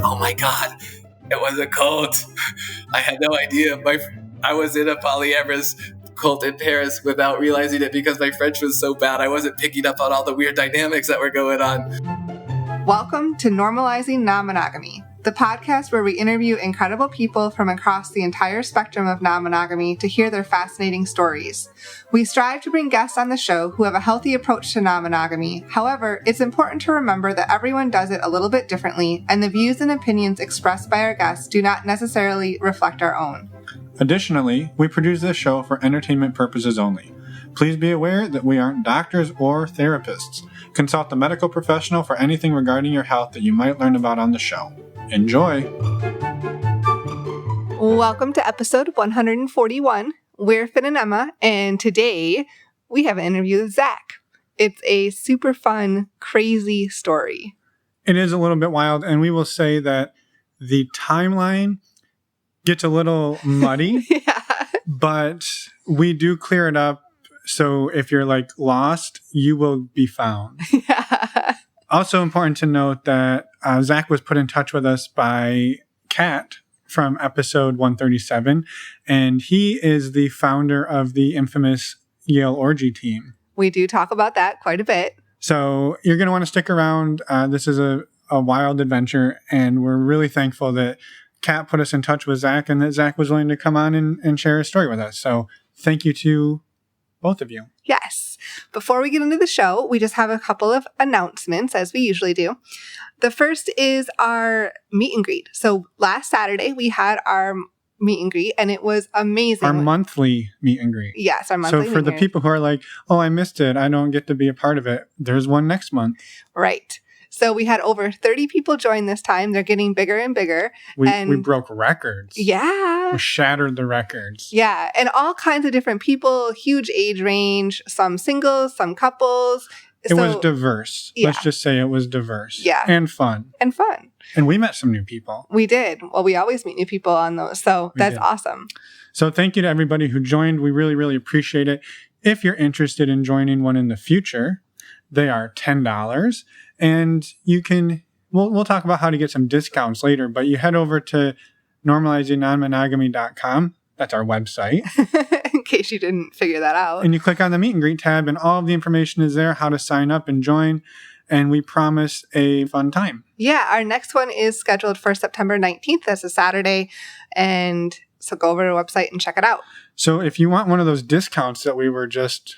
oh my God, it was a cult. I had no idea. I was in a polyamorous cult in Paris without realizing it because my French was so bad. I wasn't picking up on all the weird dynamics that were going on. Welcome to Normalizing Non-Monogamy, the podcast where we interview incredible people from across the entire spectrum of non-monogamy to hear their fascinating stories. We strive to bring guests on the show who have a healthy approach to non-monogamy. However, it's important to remember that everyone does it a little bit differently, and the views and opinions expressed by our guests do not necessarily reflect our own. Additionally, we produce this show for entertainment purposes only. Please be aware that we aren't doctors or therapists. Consult a medical professional for anything regarding your health that you might learn about on the show. Enjoy! Welcome to episode 141. We're Finn and Emma, and today we have an interview with Zach. It's a super fun, crazy story. It is a little bit wild, and we will say that the timeline gets a little muddy, Yeah. but we do clear it up. So if you're lost, you will be found. Yeah. Also important to note that Zach was put in touch with us by Kat from episode 137, and he is the founder of the infamous Yale orgy team. We do talk about that quite a bit. So you're going to want to stick around. This is a wild adventure, and we're really thankful that Kat put us in touch with Zach and that Zach was willing to come on and share his story with us. So thank you to both of you. Yes. Before we get into the show, we just have a couple of announcements, as we usually do. The first is our meet and greet. So last Saturday, we had our meet and greet, and it was amazing. Our monthly meet and greet. Yes, our monthly meet and greet. So for the people who are like, oh, I missed it, I don't get to be a part of it, there's one next month. Right. So we had over 30 people join this time. They're getting bigger and bigger. We broke records. Yeah. We shattered the records. Yeah. And all kinds of different people, huge age range, some singles, some couples. It was diverse. Yeah. Let's just say it was diverse. Yeah. And fun. And fun. And we met some new people. We did. Well, we always meet new people on those. So that's awesome. So thank you to everybody who joined. We really, really appreciate it. If you're interested in joining one in the future, they are $10. And you can, we'll talk about how to get some discounts later, but you head over to normalizingnonmonogamy.com. That's our website. In case you didn't figure that out. And you click on the meet and greet tab, and all of the information is there, how to sign up and join. And we promise a fun time. Yeah, our next one is scheduled for September 19th. That's a Saturday. And so go over to the website and check it out. So if you want one of those discounts that we were just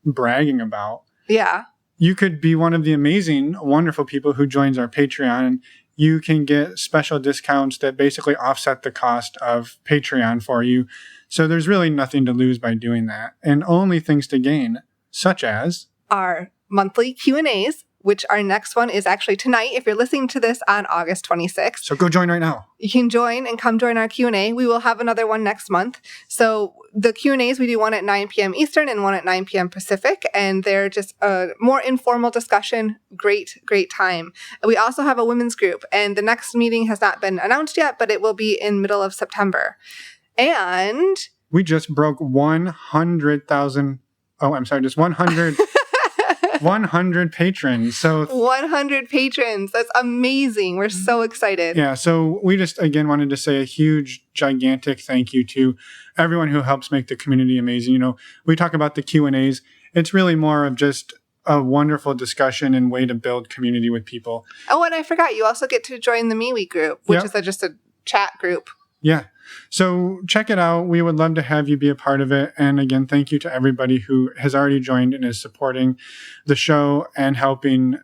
bragging about. Yeah. You could be one of the amazing, wonderful people who joins our Patreon, and you can get special discounts that basically offset the cost of Patreon for you. So there's really nothing to lose by doing that, and only things to gain, such as our monthly Q&As, which our next one is actually tonight if you're listening to this on August 26th. So go join right now. You can join and come join our Q&A. We will have another one next month. So the Q&As, we do one at 9 p.m. Eastern and one at 9 p.m. Pacific, and they're just a more informal discussion. Great time. We also have a women's group, and the next meeting has not been announced yet, but it will be in middle of September. And we just broke 100,000. Oh, I'm sorry, just 100. 100 patrons. So 100 patrons. That's amazing. We're so excited. Yeah. So we just, again, wanted to say a huge, gigantic thank you to everyone who helps make the community amazing. You know, we talk about the Q&As. It's really more of just a wonderful discussion and way to build community with people. Oh, and I forgot, you also get to join the MeWe group, which is just a chat group. Yeah. So check it out. We would love to have you be a part of it. And again, thank you to everybody who has already joined and is supporting the show and helping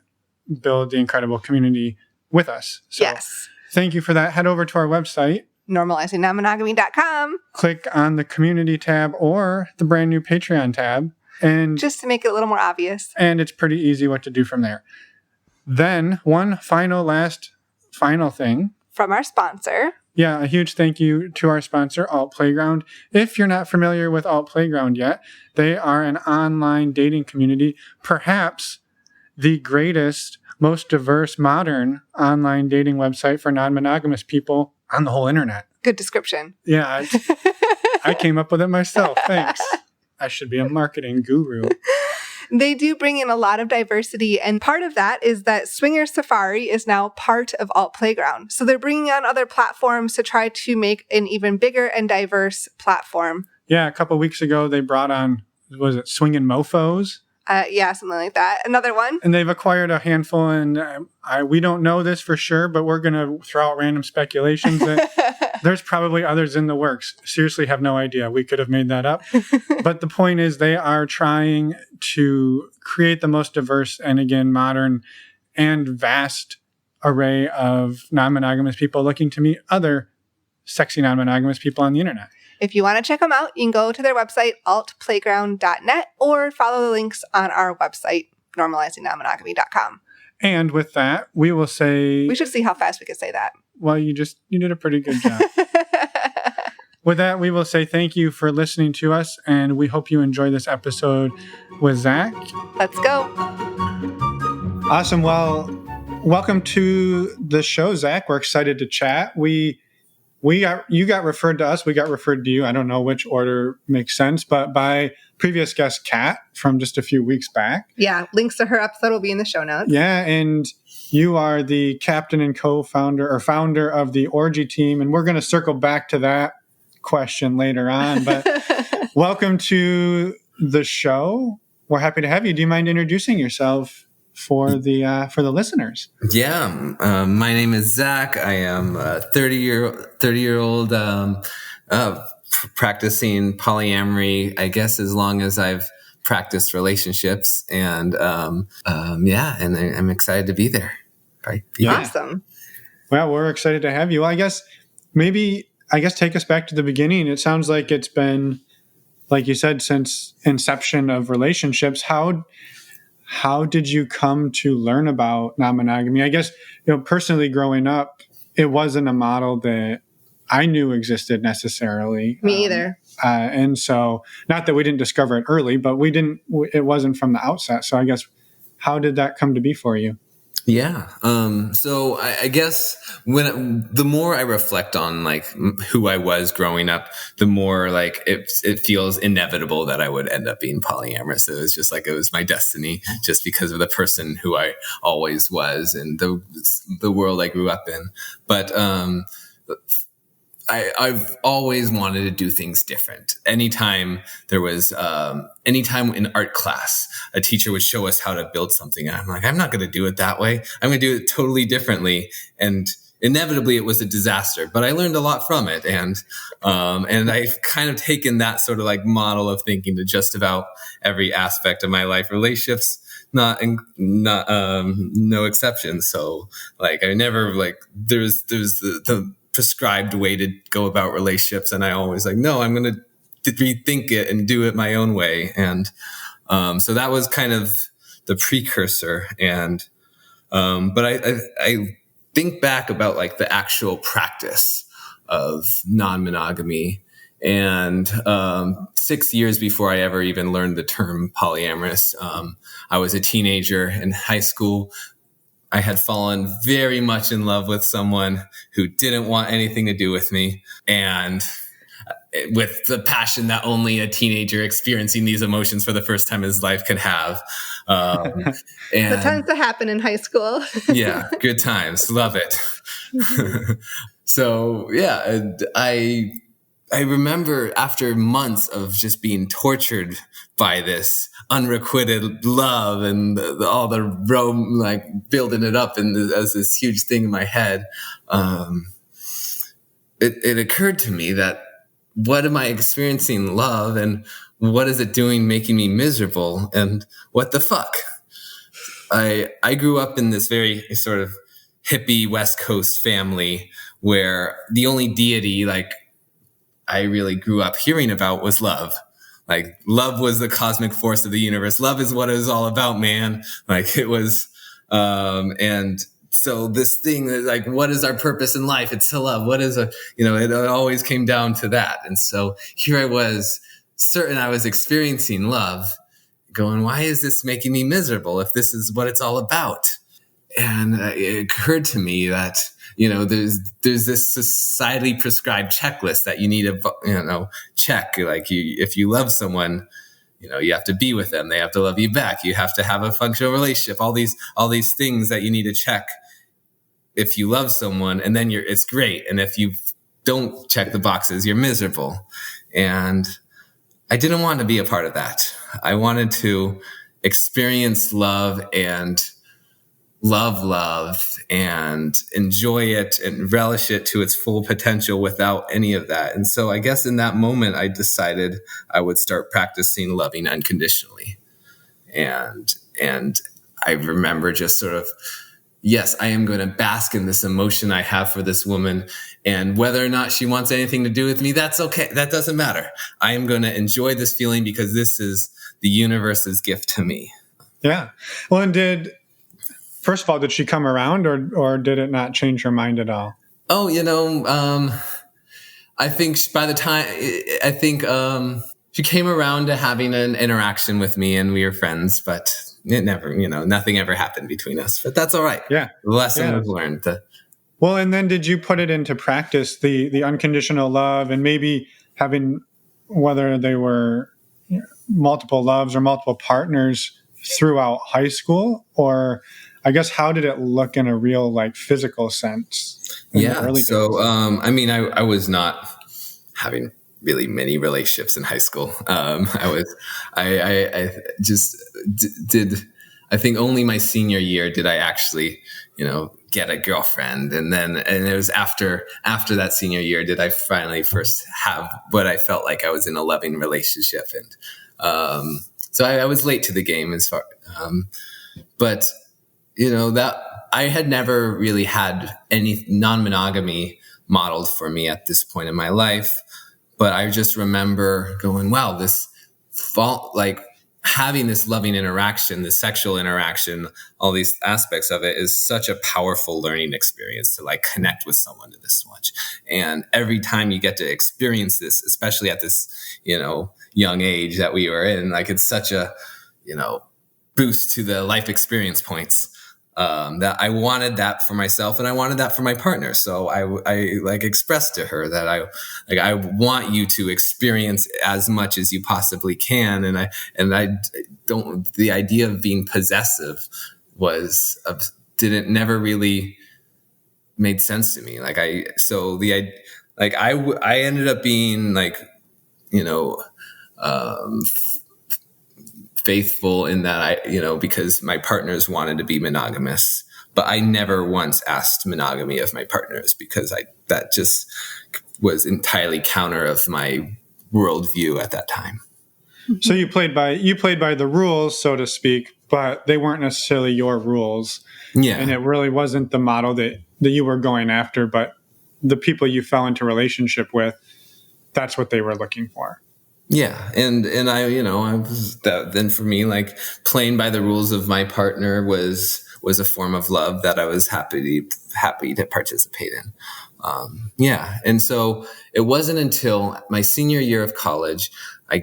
build the incredible community with us. So yes. Thank you for that. Head over to our website, normalizingnonmonogamy.com. Click on the community tab or the brand new Patreon tab. And just to make it a little more obvious. And it's pretty easy what to do from there. Then one final thing. From our sponsor. Yeah, a huge thank you to our sponsor, Alt Playground. If you're not familiar with Alt Playground yet, they are an online dating community, perhaps the greatest, most diverse, modern online dating website for non-monogamous people on the whole internet. Good description. Yeah, I came up with it myself. Thanks. I should be a marketing guru. They do bring in a lot of diversity, and part of that is that Swinger Safari is now part of Alt Playground. So they're bringing on other platforms to try to make an even bigger and diverse platform. Yeah, a couple of weeks ago, they brought on, was it Swingin' Mofos? Yeah, something like that. Another one. And they've acquired a handful, and we don't know this for sure, but we're going to throw out random speculations that there's probably others in the works. Seriously, have no idea. We could have made that up. But the point is they are trying to create the most diverse and, again, modern and vast array of non-monogamous people looking to meet other sexy non-monogamous people on the internet. If you want to check them out, you can go to their website, altplayground.net, or follow the links on our website, normalizingnonmonogamy.com. And with that, we will say... We should see how fast we can say that. Well, you did a pretty good job. With that, we will say thank you for listening to us, and we hope you enjoy this episode with Zach. Let's go. Awesome. Well, welcome to the show, Zach. We're excited to chat. You got referred to us. We got referred to you. I don't know which order makes sense, but by previous guest Kat from just a few weeks back. Yeah, links to her episode will be in the show notes. Yeah, and you are the captain and co-founder or founder of the Orgy team, and we're going to circle back to that question later on. But welcome to the show. We're happy to have you. Do you mind introducing yourself for the listeners? Yeah, my name is Zach. I am a 30-year-old practicing polyamory, I guess, as long as I've practiced relationships, and and I'm excited to be there. Right? Yeah. Awesome. Well, we're excited to have you. I guess take us back to the beginning. It sounds like it's been, like you said, since inception of relationships. How did you come to learn about non-monogamy? I guess, personally growing up, it wasn't a model that I knew existed necessarily. Me either. And so, not that we didn't discover it early, but it wasn't from the outset. So I guess, how did that come to be for you? Yeah. So I guess the more I reflect on like who I was growing up, the more like it feels inevitable that I would end up being polyamorous. It was just like, it was my destiny just because of the person who I always was and the world I grew up in. But, I've always wanted to do things different. Anytime in art class, a teacher would show us how to build something. And I'm like, I'm not going to do it that way. I'm going to do it totally differently. And inevitably it was a disaster, but I learned a lot from it. And I've kind of taken that sort of like model of thinking to just about every aspect of my life. Relationships, no exceptions. So like, I never like, there's the prescribed way to go about relationships. And I always like, no, I'm going to rethink it and do it my own way. And so that was kind of the precursor. And but I think back about like the actual practice of non-monogamy. And 6 years before I ever even learned the term polyamorous, I was a teenager in high school. I had fallen very much in love with someone who didn't want anything to do with me, and with the passion that only a teenager experiencing these emotions for the first time in his life could have. And that tends to happen in high school. Yeah, good times. Love it. So, yeah, I remember after months of just being tortured by this unrequited love and all the Rome, like building it up as this huge thing in my head, it occurred to me that what am I experiencing love, and what is it doing making me miserable, and what the fuck? I grew up in this very sort of hippie West Coast family where the only deity like I really grew up hearing about was love. Like love was the cosmic force of the universe. Love is what it was all about, man. Like it was, and so this thing that like, what is our purpose in life? It's to love. What is it always came down to that. And so here I was certain I was experiencing love going, why is this making me miserable if this is what it's all about? And it occurred to me that, there's this societally prescribed checklist that you need to, check. Like if you love someone, you have to be with them. They have to love you back. You have to have a functional relationship, all these things that you need to check if you love someone, and then it's great. And if you don't check the boxes, you're miserable. And I didn't want to be a part of that. I wanted to experience love and love and enjoy it and relish it to its full potential without any of that. And so I guess in that moment, I decided I would start practicing loving unconditionally. And I remember just sort of, yes, I am going to bask in this emotion I have for this woman. And whether or not she wants anything to do with me, that's okay. That doesn't matter. I am going to enjoy this feeling because this is the universe's gift to me. Yeah. Well, and first of all, did she come around or did it not change her mind at all? Oh, I think by the time, she came around to having an interaction with me and we were friends, but it never, nothing ever happened between us, but that's all right. Yeah. The lesson was learned. Well, and then did you put it into practice, the unconditional love, and maybe having, whether they were multiple loves or multiple partners throughout high school? Or I guess, how did it look in a real, physical sense? So, I was not having really many relationships in high school. I just did, I think only my senior year did I actually, get a girlfriend. And it was after that senior year did I finally first have what I felt like I was in a loving relationship. And, so I was late to the game as far, but that I had never really had any non-monogamy modeled for me at this point in my life. But I just remember going, wow, this having this loving interaction, this sexual interaction, all these aspects of it is such a powerful learning experience to connect with someone to this much. And every time you get to experience this, especially at this, young age that we were in, it's such a, boost to the life experience points. That I wanted that for myself and I wanted that for my partner. So I expressed to her that I want you to experience as much as you possibly can. And I don't, the idea of being possessive never really made sense to me. I ended up being faithful in that because my partners wanted to be monogamous, but I never once asked monogamy of my partners because that just was entirely counter of my worldview at that time. So you played by the rules, so to speak, but they weren't necessarily your rules. Yeah. And it really wasn't the model that you were going after, but the people you fell into relationship with, that's what they were looking for. Yeah. And I was that, then for me, playing by the rules of my partner was a form of love that I was happy to participate in. And so it wasn't until my senior year of college, I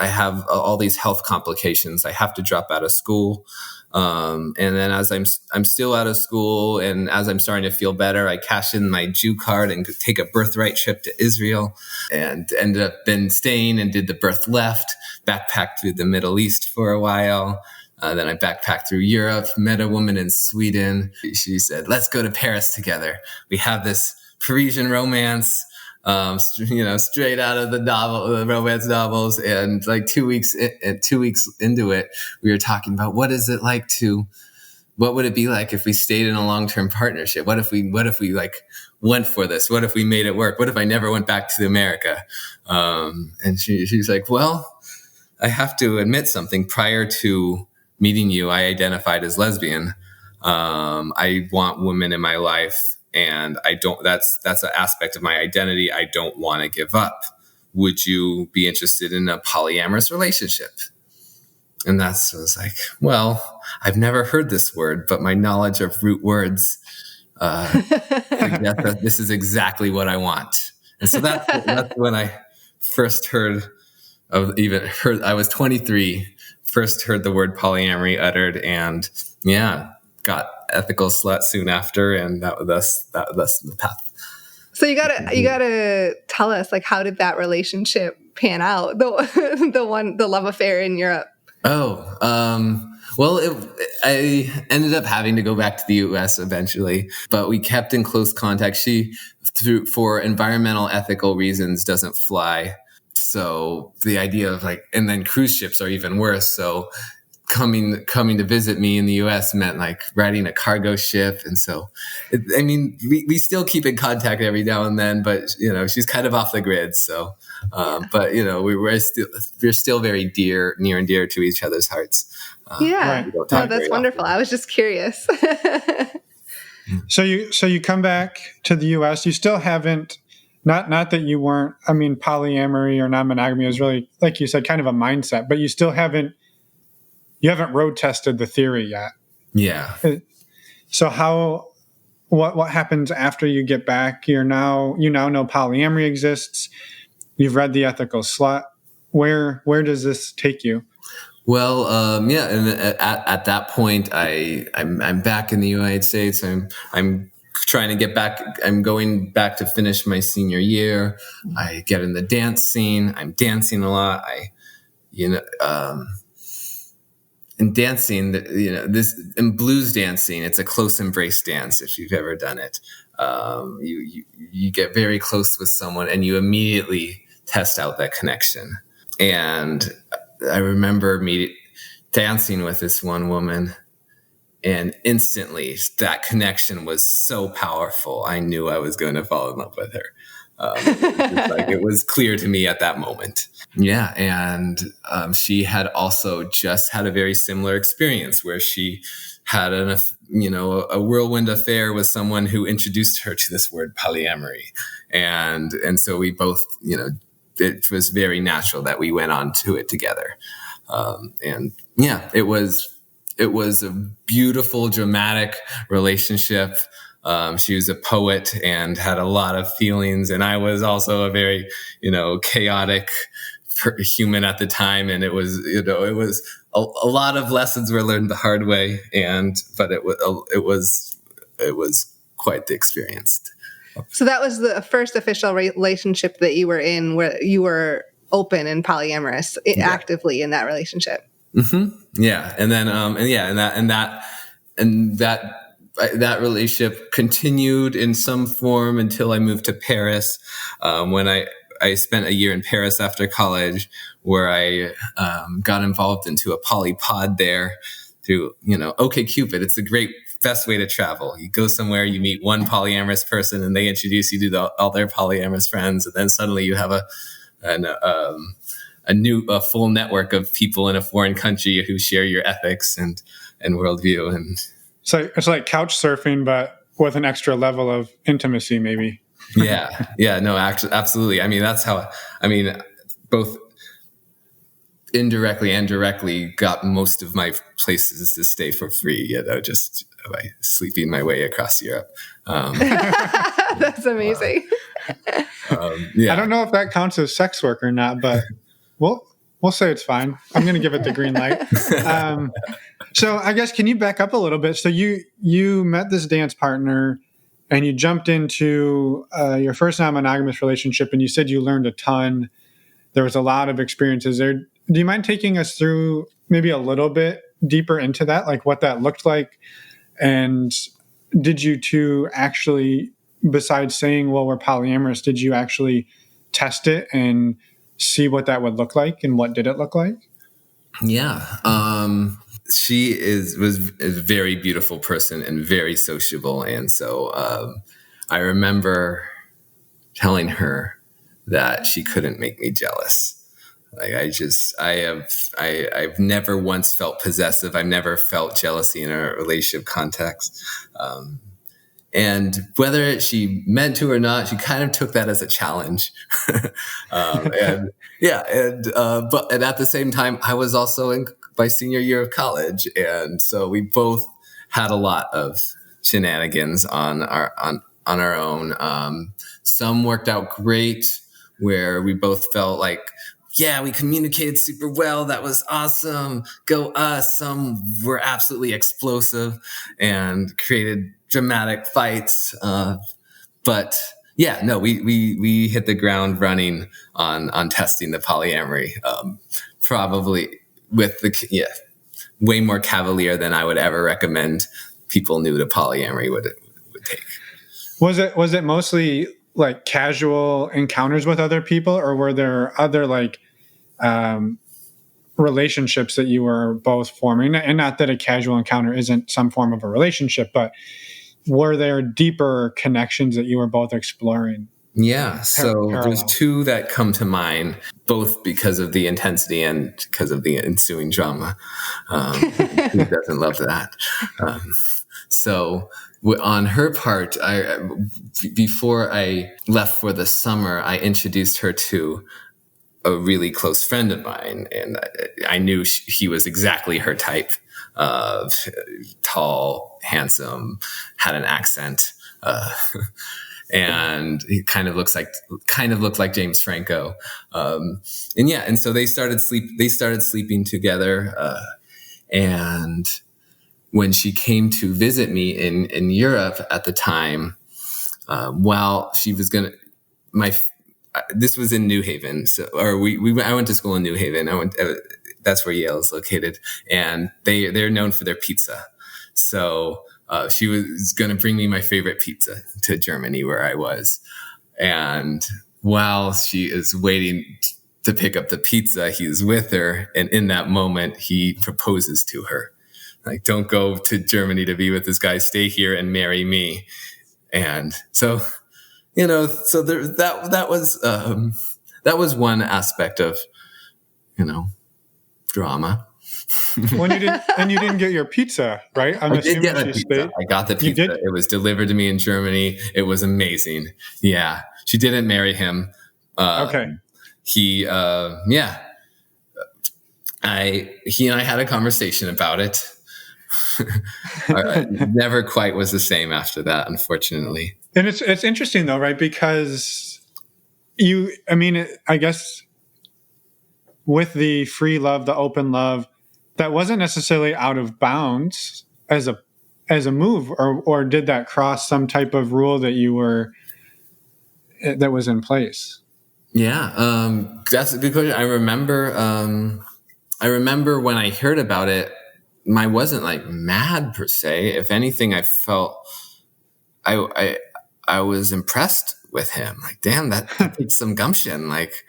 have all these health complications. I have to drop out of school. And then as I'm still out of school and as I'm starting to feel better, I cash in my Jew card and take a birthright trip to Israel and ended up then staying and did the birth left, backpacked through the Middle East for a while. Then I backpacked through Europe, met a woman in Sweden. She said, let's go to Paris together. We have this Parisian romance. Straight out of the romance novels. And 2 weeks into it, we were talking about what would it be like if we stayed in a long-term partnership? What if we went for this? What if we made it work? What if I never went back to America? And she's like, well, I have to admit something. Prior to meeting you, I identified as lesbian. I want women in my life. And that's an aspect of my identity I don't want to give up. Would you be interested in a polyamorous relationship? And was well, I've never heard this word, but my knowledge of root words suggests that this is exactly what I want. And so that's when I first heard I was 23, first heard the word polyamory uttered, and got ethical slut soon after, and that's the path. So you gotta tell us, how did that relationship pan out? The love affair in Europe. Well, I ended up having to go back to the U.S. eventually, but we kept in close contact. She, for environmental ethical reasons, doesn't fly. So the idea of and then cruise ships are even worse. So coming to visit me in the U.S. meant riding a cargo ship. And so, we still keep in contact every now and then, but she's kind of off the grid. So, but we're still very near and dear to each other's hearts. Right. Oh, that's wonderful. Often. I was just curious. So you come back to the U.S. You still haven't, not that you weren't. Polyamory or non-monogamy is really, like you said, kind of a mindset, but you still haven't. You haven't road tested the theory yet. Yeah. So what happens after you get back? You now know polyamory exists. You've read The Ethical Slut. Where does this take you? Well, and at that point, I'm back in the United States. I'm trying to get back. I'm going back to finish my senior year. I get in the dance scene. I'm dancing a lot. In dancing, this in blues dancing, it's a close embrace dance. If you've ever done it, you get very close with someone, and you immediately test out that connection. And I remember dancing with this one woman, and instantly that connection was so powerful. I knew I was going to fall in love with her. It was clear to me at that moment. Yeah. And she had also just had a very similar experience where she had a whirlwind affair with someone who introduced her to this word polyamory. And so we both, it was very natural that we went on to it together. It was a beautiful, dramatic relationship. She was a poet and had a lot of feelings, and I was also a very, chaotic human at the time. And it was a lot of lessons were learned the hard way, but it was quite the experience. So that was the first official relationship that you were in, where you were open and polyamorous actively in that relationship. Mm-hmm. Yeah. And then, that relationship continued in some form until I moved to Paris. When I spent a year in Paris after college, where I got involved into a poly pod there through, OKCupid. It's a great, best way to travel. You go somewhere, you meet one polyamorous person, and they introduce you to all their polyamorous friends, and then suddenly you have a full network of people in a foreign country who share your ethics and worldview. And so it's like couch surfing, but with an extra level of intimacy, maybe. No, actually, absolutely. That's how, both indirectly and directly got most of my places to stay for free, just by sleeping my way across Europe. That's amazing. I don't know if that counts as sex work or not, but we'll say it's fine. I'm going to give it the green light. So I guess, can you back up a little bit? So you met this dance partner and you jumped into your first non-monogamous relationship, and you said you learned a ton. There was a lot of experiences there. Do you mind taking us through maybe a little bit deeper into that, like what that looked like? And did you two actually, besides saying, well, we're polyamorous, did you actually test it and see what that would look like, and what did it look like? Yeah. She was a very beautiful person and very sociable. And so I remember telling her that she couldn't make me jealous. I've never once felt possessive. I've never felt jealousy in a relationship context. And whether she meant to or not, she kind of took that as a challenge. But at the same time, I was also in my senior year of college. And so we both had a lot of shenanigans on our own. Some worked out great, where we both felt like, yeah, we communicated super well. That was awesome. Go us. Some were absolutely explosive and created dramatic fights. But Yeah, no, we hit the ground running on testing the polyamory. Probably with way more cavalier than I would ever recommend people new to polyamory would take. Was it mostly like casual encounters with other people, or were there other like relationships that you were both forming? And not that a casual encounter isn't some form of a relationship, but were there deeper connections that you were both exploring? Yeah, so parallel? There's two that come to mind, both because of the intensity and because of the ensuing drama. Who doesn't love that? So on her part, before I left for the summer, I introduced her to a really close friend of mine, and I knew he was exactly her type. Tall, handsome, had an accent, and he kind of looked like James Franco. And so they started sleeping together. And when she came to visit me in Europe at the time, while she was this was in New Haven. I went to school in New Haven. That's where Yale is located, and they're known for their pizza. So she was going to bring me my favorite pizza to Germany, where I was. And while she is waiting to pick up the pizza, he's with her, and in that moment, he proposes to her, like, "Don't go to Germany to be with this guy. Stay here and marry me." And so, that was one aspect of, drama. When you didn't get your pizza, right? I did get a pizza. Stayed. I got the pizza. It was delivered to me in Germany. It was amazing. Yeah. She didn't marry him. Okay. He and I had a conversation about it. Never quite was the same after that, unfortunately. And it's interesting though, right? Because I guess with the free love, the open love, that wasn't necessarily out of bounds as a move, or did that cross some type of rule that was in place? Yeah, that's a good question. I remember when I heard about it, I wasn't like mad per se. If anything, I felt I was impressed with him. Like, damn, that takes some gumption. Like,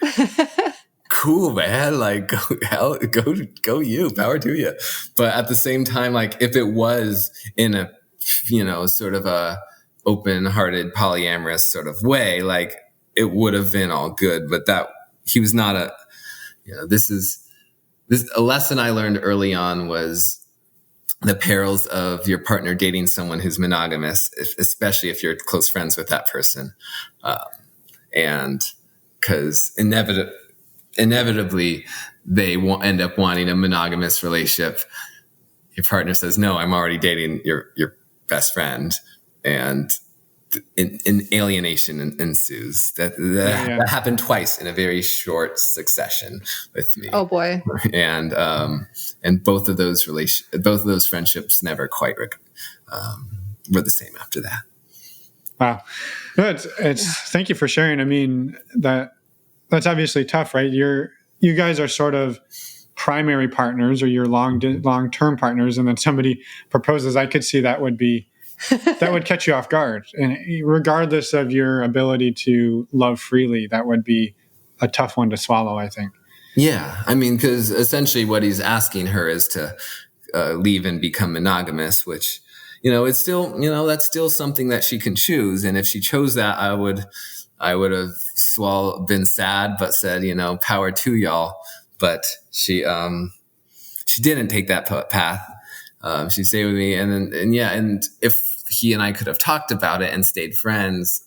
cool, man. Like, go you, power to you. But at the same time, like, if it was in a, sort of a open-hearted polyamorous sort of way, like, it would have been all good. But that he was not a lesson I learned early on was the perils of your partner dating someone who's monogamous, especially if you're close friends with that person. And because inevitably they won't end up wanting a monogamous relationship. Your partner says, "No, I'm already dating your best friend." And in alienation ensues. That happened twice in a very short succession with me. Oh boy! And both of those friendships never quite were the same after that. Wow, thank you for sharing. I mean, that's obviously tough, right? You guys are sort of primary partners, or you're long-term partners, and then somebody proposes. I could see that would catch you off guard. And regardless of your ability to love freely, that would be a tough one to swallow, I think. Yeah. I mean, because essentially what he's asking her is to leave and become monogamous, which, it's still, that's still something that she can choose. And if she chose that, I would have been sad, but said, power to y'all. But she didn't take that path. She stayed with me, and if he and I could have talked about it and stayed friends,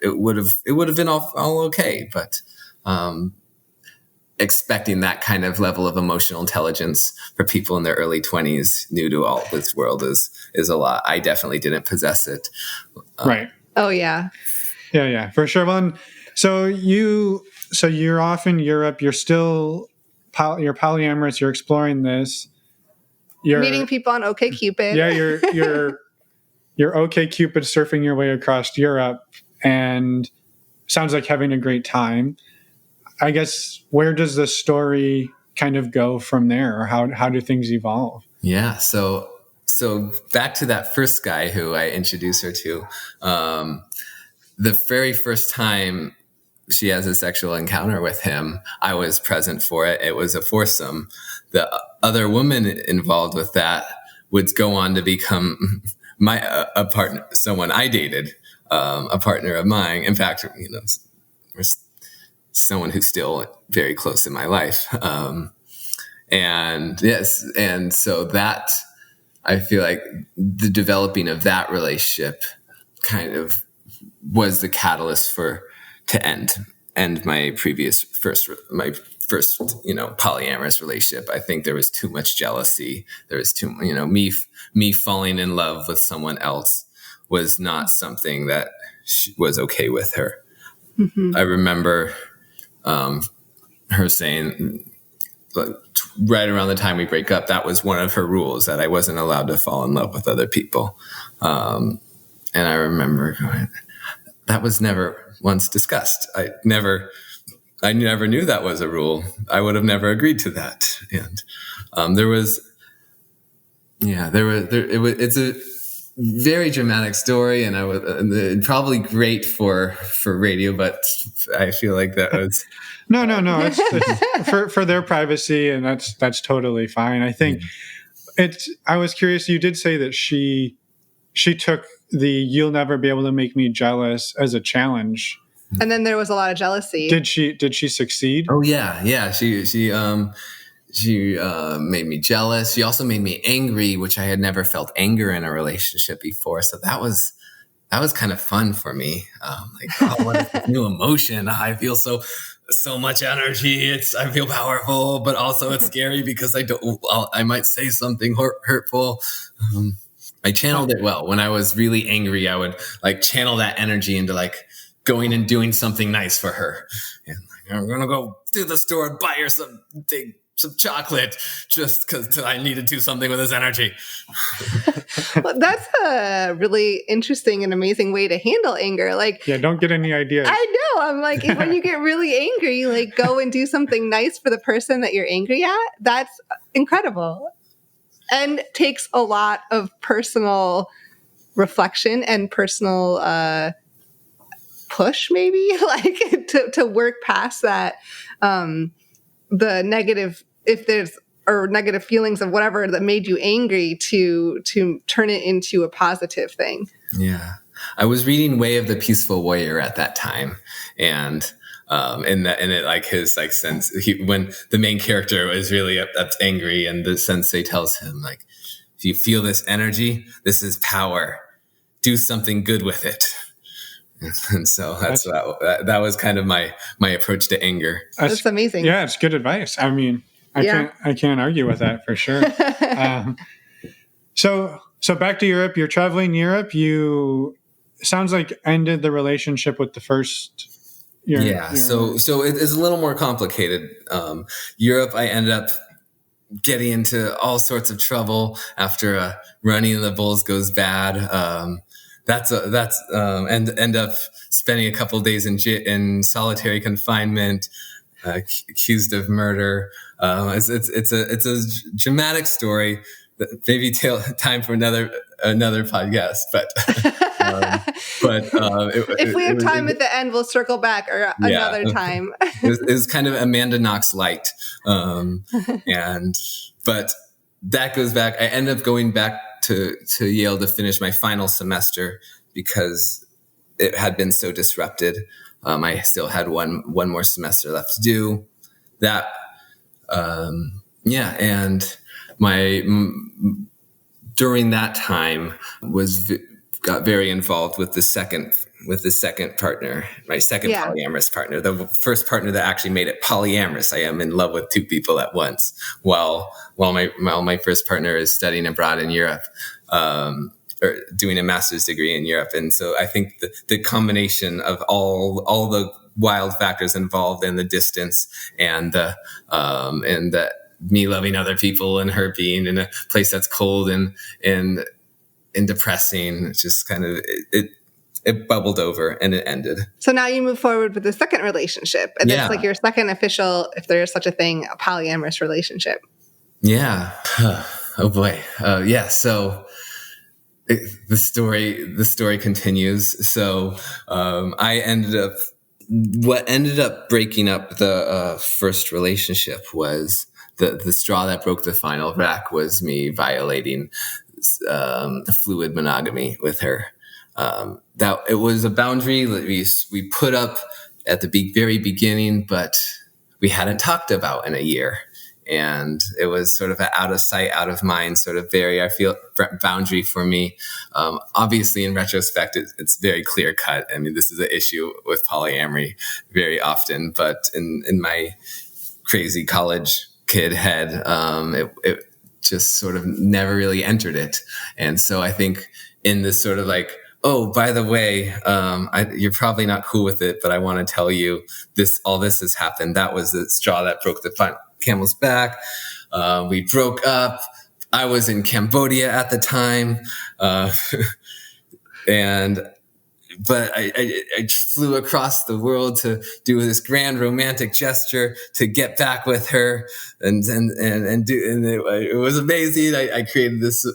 it would have been all okay. But expecting that kind of level of emotional intelligence for people in their early 20s, new to all this world, is a lot. I definitely didn't possess it. Right. Oh yeah. Yeah, for sure. Well, so you're off in Europe. You're still you're polyamorous. You're exploring this. You're meeting people on OKCupid. Yeah, you're OKCupid surfing your way across Europe, and sounds like having a great time. I guess, where does the story kind of go from there, or how do things evolve? Yeah. So back to that first guy who I introduced her to, the very first time she has a sexual encounter with him, I was present for it. It was a foursome. The other woman involved with that would go on to become a partner, someone I dated, a partner of mine. In fact, someone who's still very close in my life. And yes, and so that, I feel like the developing of that relationship kind of was the catalyst to end my first polyamorous relationship. I think there was too much jealousy. There was me falling in love with someone else was not something that was okay with her. Mm-hmm. I remember her saying, right around the time we break up, that was one of her rules, that I wasn't allowed to fall in love with other people. And I remember going, that was never once discussed. I never knew that was a rule. I would have never agreed to that. And it's a very dramatic story, and probably great for radio, but I feel like that was no. It's for their privacy, and that's totally fine. I think I was curious. You did say that she took the "you'll never be able to make me jealous" as a challenge, and then there was a lot of jealousy. Did she succeed? Oh yeah. She made me jealous. She also made me angry, which I had never felt anger in a relationship before. So that was kind of fun for me. What is this new emotion? I feel so much energy. I feel powerful, but also it's scary because I might say something hurtful. I channeled it well. When I was really angry, I would channel that energy into going and doing something nice for her. And I'm going to go to the store and buy her some chocolate just because I need to do something with this energy. Well, that's a really interesting and amazing way to handle anger. Don't get any ideas. I know. I'm when you get really angry, go and do something nice for the person that you're angry at. That's incredible. And takes a lot of personal reflection and personal push, maybe, to work past that, the negative, if there's, or negative feelings of whatever that made you angry, to turn it into a positive thing. Yeah. I was reading Way of the Peaceful Warrior at that time. And his sense, when the main character is really angry, and the sensei tells him, if you feel this energy, this is power. Do something good with it. And so that was kind of my approach to anger. That's amazing. Yeah, it's good advice. I mean, I can't argue with that for sure. So back to Europe. You're traveling Europe. You sounds like ended the relationship with the first. So it is a little more complicated. Europe, I ended up getting into all sorts of trouble after running of the bulls goes bad. And end up spending a couple of days in solitary confinement, accused of murder. It's a dramatic story. Maybe time for another podcast, but if we have time at the end, we'll circle back or another time. it was kind of Amanda Knox light, but that goes back. I ended up going back to Yale to finish my final semester because it had been so disrupted. I still had one more semester left to do that. And during that time got very involved with the second partner, my second polyamorous partner, the first partner that actually made it polyamorous. I am in love with two people at once while my first partner is studying abroad in Europe, or doing a master's degree in Europe. And so I think the combination of all the wild factors involved in the distance and the me loving other people and her being in a place that's cold and depressing, it's just kind of it bubbled over and it ended. So now you move forward with the second relationship. And that's Yeah. like your second official, if there is such a thing, a polyamorous relationship. Yeah. Oh boy. Yeah. So the story continues. So what ended up breaking up the first relationship was the straw that broke the final wreck was me violating fluid monogamy with her. That it was a boundary that we put up at the very beginning, but we hadn't talked about in a year. And it was sort of an out of sight, out of mind sort of I feel, boundary for me. Obviously, in retrospect, it's very clear cut. I mean, this is an issue with polyamory very often, but in my crazy college kid head, it just sort of never really entered it. And so I think in this sort of like, oh, by the way, you're probably not cool with it, but I want to tell you all this has happened. That was the straw that broke the camel's back. We broke up. I was in Cambodia at the time. But I flew across the world to do this grand romantic gesture to get back with her, and it was amazing. I created this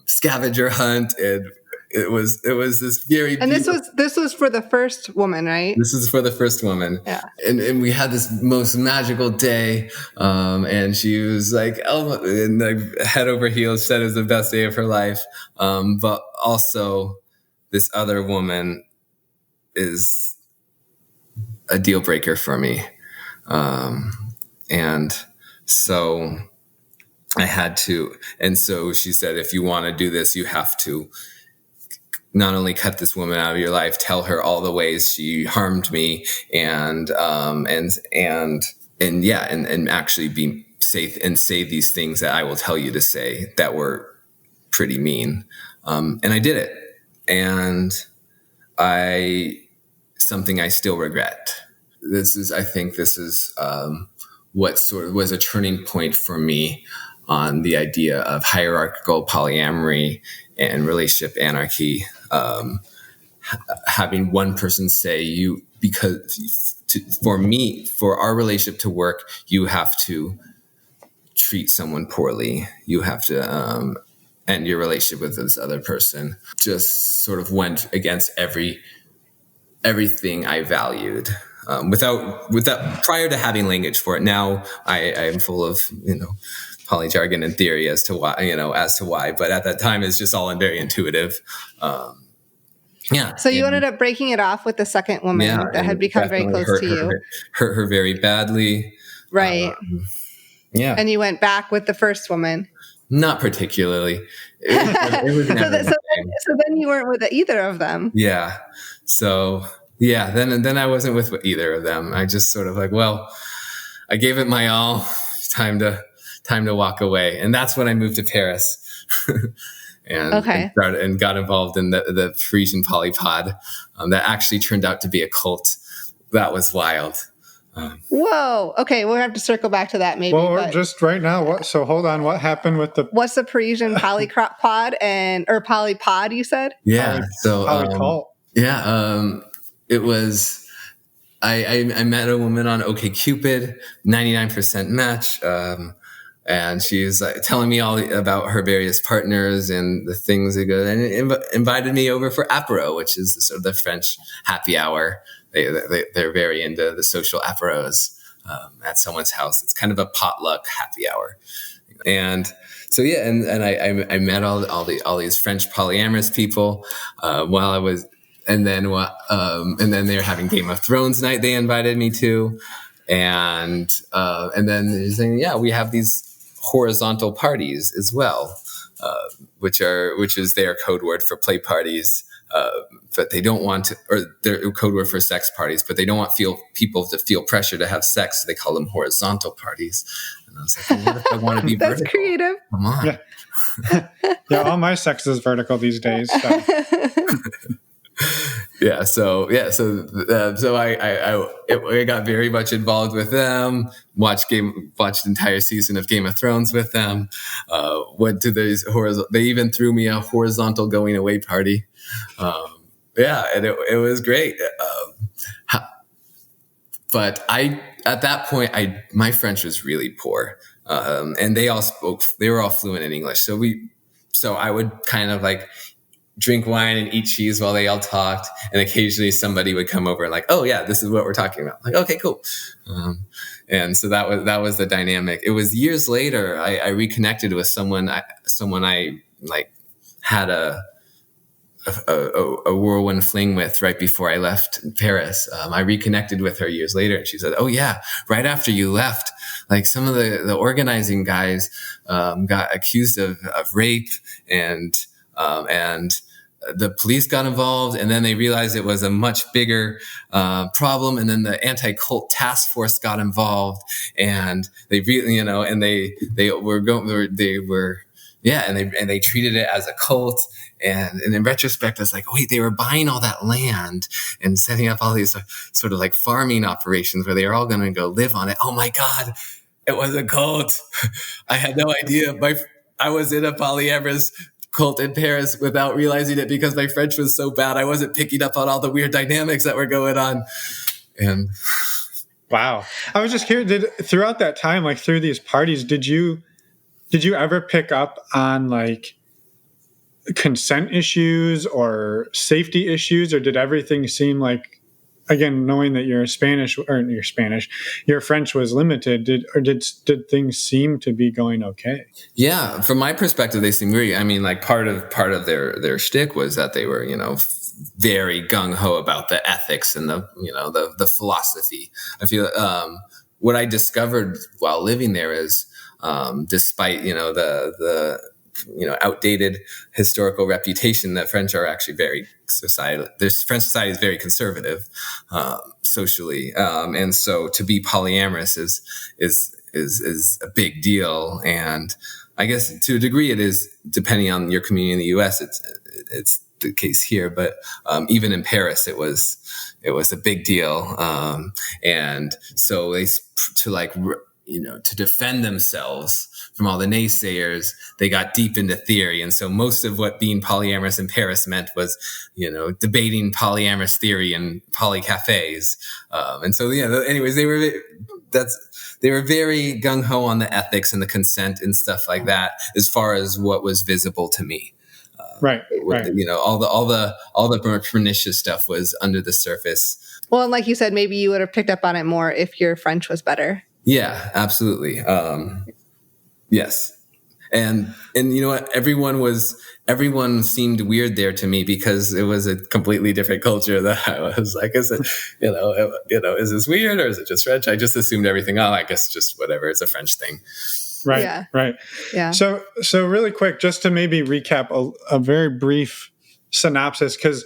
scavenger hunt, and it was this very and this was for the first woman, right? This is for the first woman. Yeah. And we had this most magical day. And she was like, and like head over heels, said it was the best day of her life. But also this other woman is a deal breaker for me. And so I had to, and so she said, if you want to do this, you have to not only cut this woman out of your life, tell her all the ways she harmed me, and actually be safe and say these things that I will tell you to say that were pretty mean. And I did it. And something I still regret. I think this is what sort of was a turning point for me on the idea of hierarchical polyamory and relationship anarchy. Having one person say for our relationship to work, you have to treat someone poorly. You have to end your relationship with this other person. Just sort of went against everything I valued. Without prior to having language for it. Now I am full of, poly jargon and theory as to why, but at that time it's just all very intuitive. Yeah. So you ended up breaking it off with the second woman that had become very close to you. Hurt her very badly. Right. Yeah. And you went back with the first woman. Not particularly. It was never so then you weren't with either of them. Yeah. So yeah, then I wasn't with either of them. I just sort of like, well, I gave it my all. Time to walk away. And that's when I moved to Paris. and got involved in the Parisian polypod that actually turned out to be a cult. That was wild. Whoa. Okay, we'll have to circle back to that maybe. Well, just right now. So hold on. What happened with what's the Parisian polypod or polypod? You said? Yeah. Polycult. It was. I met a woman on OKCupid, 99% match. And she's like telling me all about her various partners and the things they go, and invited me over for apéro, which is sort of the French happy hour. They're very into the social apéros at someone's house. It's kind of a potluck happy hour. And so, yeah, and I met all these French polyamorous people while I was, and then they were having Game of Thrones night. They invited me to, and then they're saying, yeah, we have these horizontal parties as well, which is their code word for play parties. But they don't want to, or their code word for sex parties, but they don't want people to feel pressure to have sex. So they call them horizontal parties. And I was like, well, what if I want to be That's vertical? Creative. Come on. Yeah, all my sex is vertical these days. So. So I got very much involved with them. Watched entire season of Game of Thrones with them. Went to these they even threw me a horizontal going away party. And it was great. But at that point, my French was really poor. And they were all fluent in English. So I would kind of like drink wine and eat cheese while they all talked. And occasionally somebody would come over and like, oh yeah, this is what we're talking about. Like, okay, cool. And so that was the dynamic. It was years later, I reconnected with someone I like had a whirlwind fling with right before I left Paris. I reconnected with her years later, and she said, "Oh yeah, right after you left, like some of the organizing guys got accused of rape, and the police got involved, and then they realized it was a much bigger problem, and then the anti-cult task force got involved, and they really, and they treated it as a cult. And in retrospect, it's like, wait, they were buying all that land and setting up all these sort of like farming operations where they were all going to go live on it. Oh my God, it was a cult. I had no idea. I was in a polyamorous cult in Paris without realizing it because my French was so bad. I wasn't picking up on all the weird dynamics that were going on. And wow. I was just curious, throughout that time, like through these parties, did you ever pick up on like consent issues or safety issues, or did everything seem like, again, knowing that your French was limited, did things seem to be going okay? Yeah, from my perspective, they seem great. I mean, like part of their shtick was that they were, very gung ho about the ethics and the philosophy. I feel what I discovered while living there is, despite the outdated historical reputation, that French are actually very societal. French society is very conservative socially, and so to be polyamorous is a big deal. And I guess to a degree it is, depending on your community in the U.S. It's the case here, but even in Paris it was a big deal, and so to defend themselves from all the naysayers, they got deep into theory. And so most of what being polyamorous in Paris meant was, debating polyamorous theory in poly cafes. And so, anyways, they were very gung ho on the ethics and the consent and stuff like that, as far as what was visible to me. Right. All the pernicious stuff was under the surface. Well, and like you said, maybe you would have picked up on it more if your French was better. Yeah, absolutely. Yes. And you know what? Everyone seemed weird there to me because it was a completely different culture that I was like, is it, is this weird or is it just French? I just assumed everything. Oh, I guess just whatever. It's a French thing. Right. Yeah. Right. Yeah. So really quick, just to maybe recap a very brief synopsis, because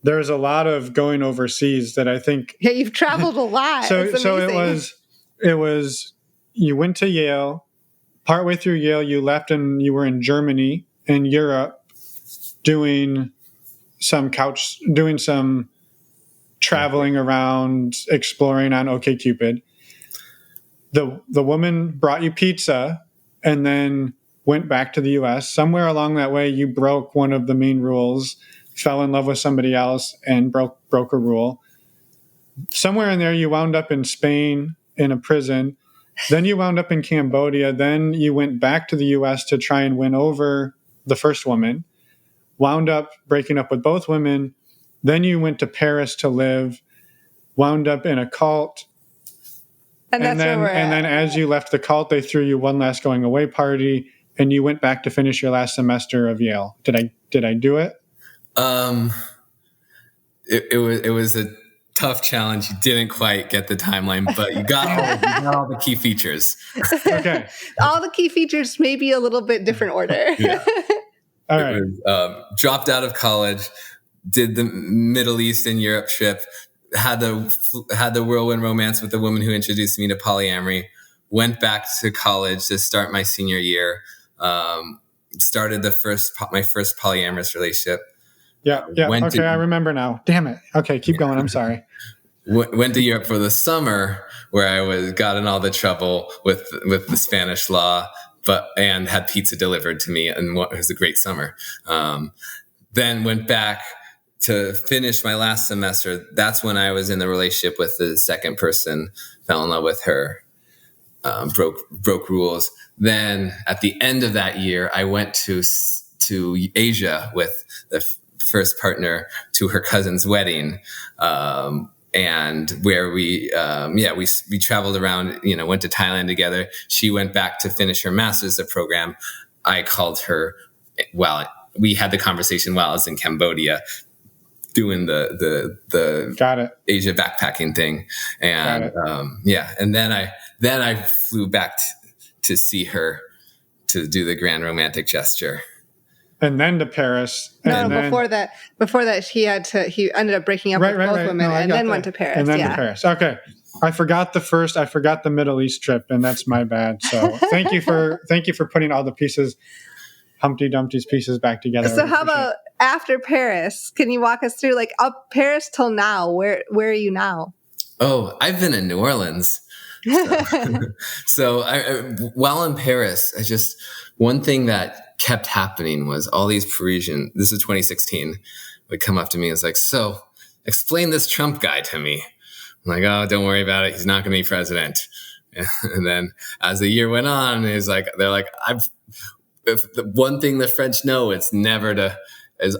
there's a lot of going overseas that I think. Yeah. You've traveled a lot. So it was, you went to Yale. Partway through Yale, you left and you were in Germany and Europe doing some traveling around, exploring on OKCupid. The woman brought you pizza and then went back to the US. Somewhere along that way, you broke one of the main rules, fell in love with somebody else and broke a rule. Somewhere in there, you wound up in Spain in a prison. Then you wound up in Cambodia. Then you went back to the U.S. to try and win over the first woman. Wound up breaking up with both women. Then you went to Paris to live. Wound up in a cult. And then as you left the cult, they threw you one last going away party, and you went back to finish your last semester of Yale. Did I do it? It was a tough challenge. You didn't quite get the timeline, but you got all the key features. Okay. All the key features, maybe a little bit different order. Yeah. All right. Dropped out of college, did the Middle East and Europe trip, had the whirlwind romance with the woman who introduced me to polyamory, went back to college to start my senior year, started my first polyamorous relationship. Yeah. Okay, I remember now. Damn it. Okay, keep going. I'm sorry. Went to Europe for the summer, where I got in all the trouble with the Spanish law, and had pizza delivered to me, and it was a great summer. Then went back to finish my last semester, that's when I was in the relationship with the second person, fell in love with her, broke rules. Then at the end of that year, I went to Asia with the first partner to her cousin's wedding. And where we traveled around, went to Thailand together. She went back to finish her master's program. I called her while we had the conversation while I was in Cambodia doing the Got it. Asia backpacking thing. And, and then I flew back to see her, to do the grand romantic gesture. And then to Paris. Before that, he ended up breaking up with both women and then went to Paris. And then to Paris. Okay. I forgot the Middle East trip, and that's my bad. So thank you for putting all the pieces, Humpty Dumpty's pieces back together. So how about after Paris? Can you walk us through up Paris till now? Where are you now? Oh, I've been in New Orleans. So while in Paris, one thing that kept happening was all these Parisian, this is 2016, would come up to me and was like, so explain this Trump guy to me. I'm like, oh, don't worry about it. He's not going to be president. And then as the year went on, they're like, if the one thing the French know, it's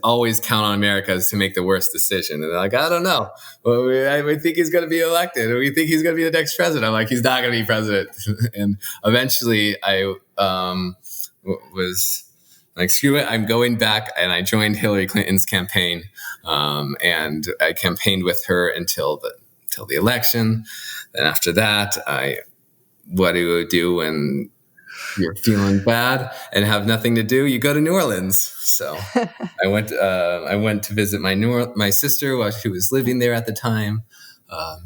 always count on America to make the worst decision. And they're like, I don't know. Well, we think he's going to be elected. We think he's going to be the next president. I'm like, he's not going to be president. And eventually I was like, screw it, I'm going back. And I joined Hillary Clinton's campaign. And I campaigned with her until the election. And after that, what do you do when you're feeling bad and have nothing to do? You go to New Orleans. So I went to visit my sister who was living there at the time.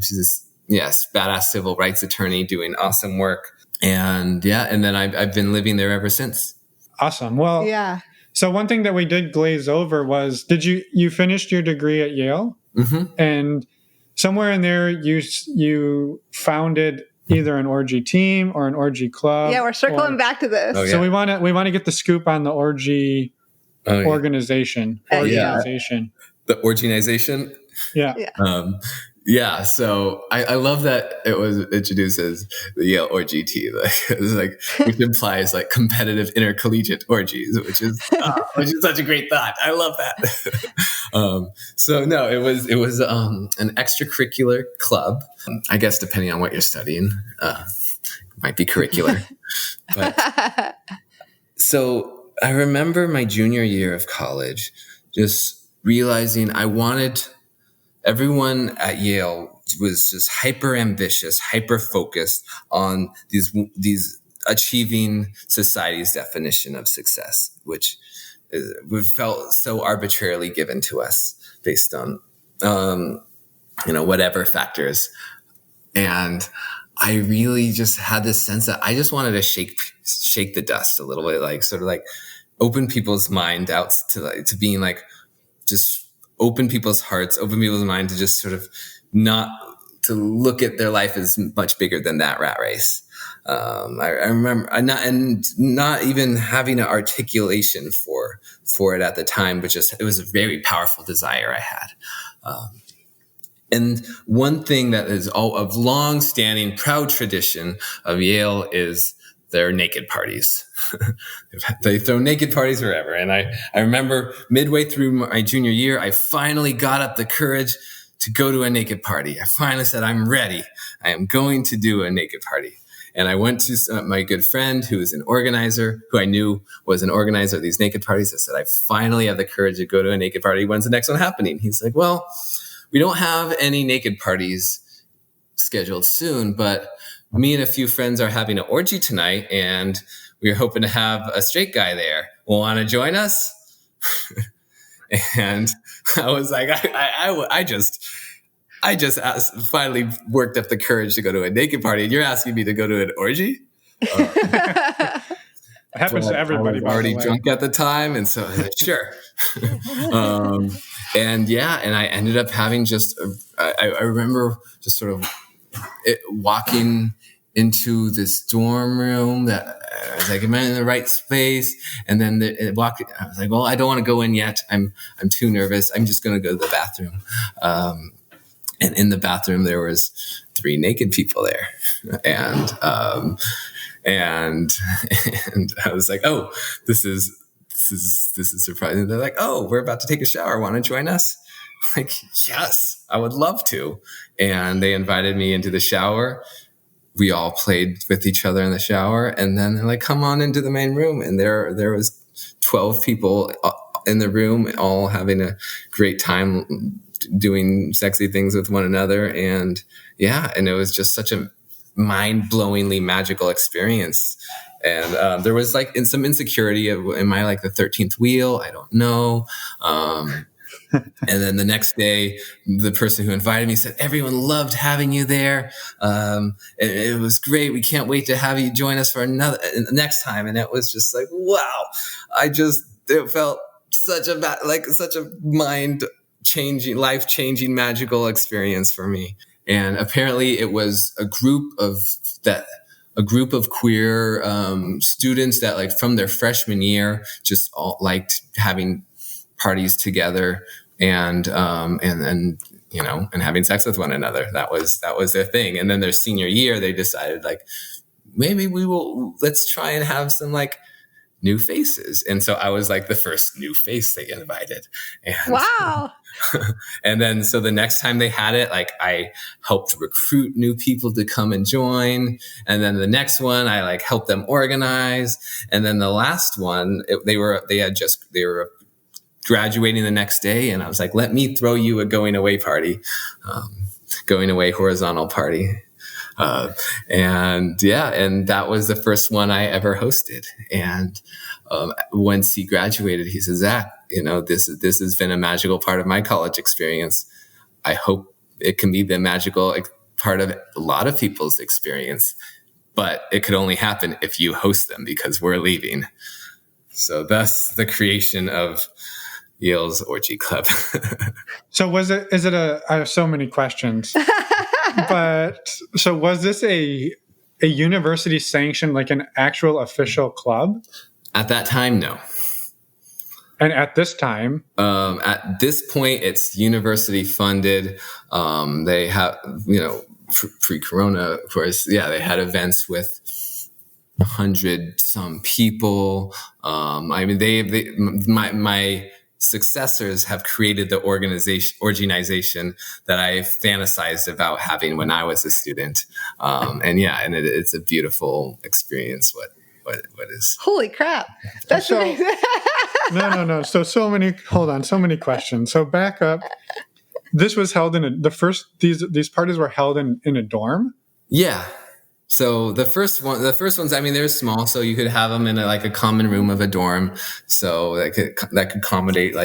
She's this badass civil rights attorney doing awesome work. And then I've been living there ever since. Awesome. Well, yeah. So one thing that we did glaze over was, you finished your degree at Yale? Mm-hmm. And somewhere in there you founded either an orgy team or an orgy club. Yeah, we're circling back to this. Oh, yeah. So we want to get the scoop on the orgy organization. Organization. The orginization? Yeah. So I love that it was introduced as the Yale orgy team, which implies competitive intercollegiate orgies, which is such a great thought. I love that. So no, it was an extracurricular club. I guess depending on what you're studying, might be curricular. But, so I remember my junior year of college, just realizing I wanted. Everyone at Yale was just hyper ambitious, hyper focused on these achieving society's definition of success, which felt so arbitrarily given to us based on whatever factors. And I really just had this sense that I just wanted to shake the dust a little bit, sort of open people's mind out to being just open people's hearts, open people's mind to just sort of not to look at their life as much bigger than that rat race. I remember not even having an articulation for it at the time, but just it was a very powerful desire I had. And one thing that is of long-standing proud tradition of Yale is their naked parties. They throw naked parties wherever. And I remember midway through my junior year, I finally got up the courage to go to a naked party. I finally said, I'm ready. I am going to do a naked party. And I went to my good friend who is an organizer, who I knew was an organizer of these naked parties. I said, I finally have the courage to go to a naked party. When's the next one happening? He's like, well, we don't have any naked parties scheduled soon, but me and a few friends are having an orgy tonight, and we're hoping to have a straight guy there. Want to join us? And I was like, I just finally worked up the courage to go to a naked party, and you're asking me to go to an orgy? It happens to everybody. I was already drunk at the time, and so sure. And I ended up having I remember just sort of walking into this dorm room that I was like, am I in the right space? And then I was like, well, I don't want to go in yet. I'm too nervous. I'm just going to go to the bathroom. And in the bathroom, there was 3 naked people there. And I was like, oh, this is surprising. They're like, oh, we're about to take a shower. Want to join us? I'm like, yes, I would love to. And they invited me into the shower. We all played with each other in the shower. And then they're like, come on into the main room. And there was 12 people in the room, all having a great time doing sexy things with one another. And and it was just such a mind-blowingly magical experience. And there was like some insecurity of, am I like the 13th wheel? I don't know. And then the next day, the person who invited me said, everyone loved having you there. It was great. We can't wait to have you join us for next time. And it was just like, wow. It felt such a mind-changing, life-changing, magical experience for me. And apparently it was a group of queer students that like from their freshman year just all liked having parties together and having sex with one another. That was their thing. And then their senior year, they decided like, maybe let's try and have some like new faces. And so I was like the first new face they invited. And wow. And then, so the next time they had it, like I helped recruit new people to come and join. And then the next one, I like helped them organize. And then the last one, they were graduating the next day. And I was like, let me throw you a going away party, going away horizontal party. And that was the first one I ever hosted. And once he graduated, he says, Zach, this has been a magical part of my college experience. I hope it can be the magical part of a lot of people's experience, but it could only happen if you host them because we're leaving. So thus the creation of Yale's Orgy Club. So I have so many questions, but so was this a university sanctioned, like an actual official club? At that time, no. And at this time? At this point, it's university funded. They have, pre-corona, of course, they had events with 100 some people. My successors have created the organization that I fantasized about having when I was a student. It's a beautiful experience. What is? Holy crap. That's amazing. No. So many questions. So back up. This was held these parties were held in a dorm? Yeah. So the first ones, they're small, so you could have them in a common room of a dorm. So that could accommodate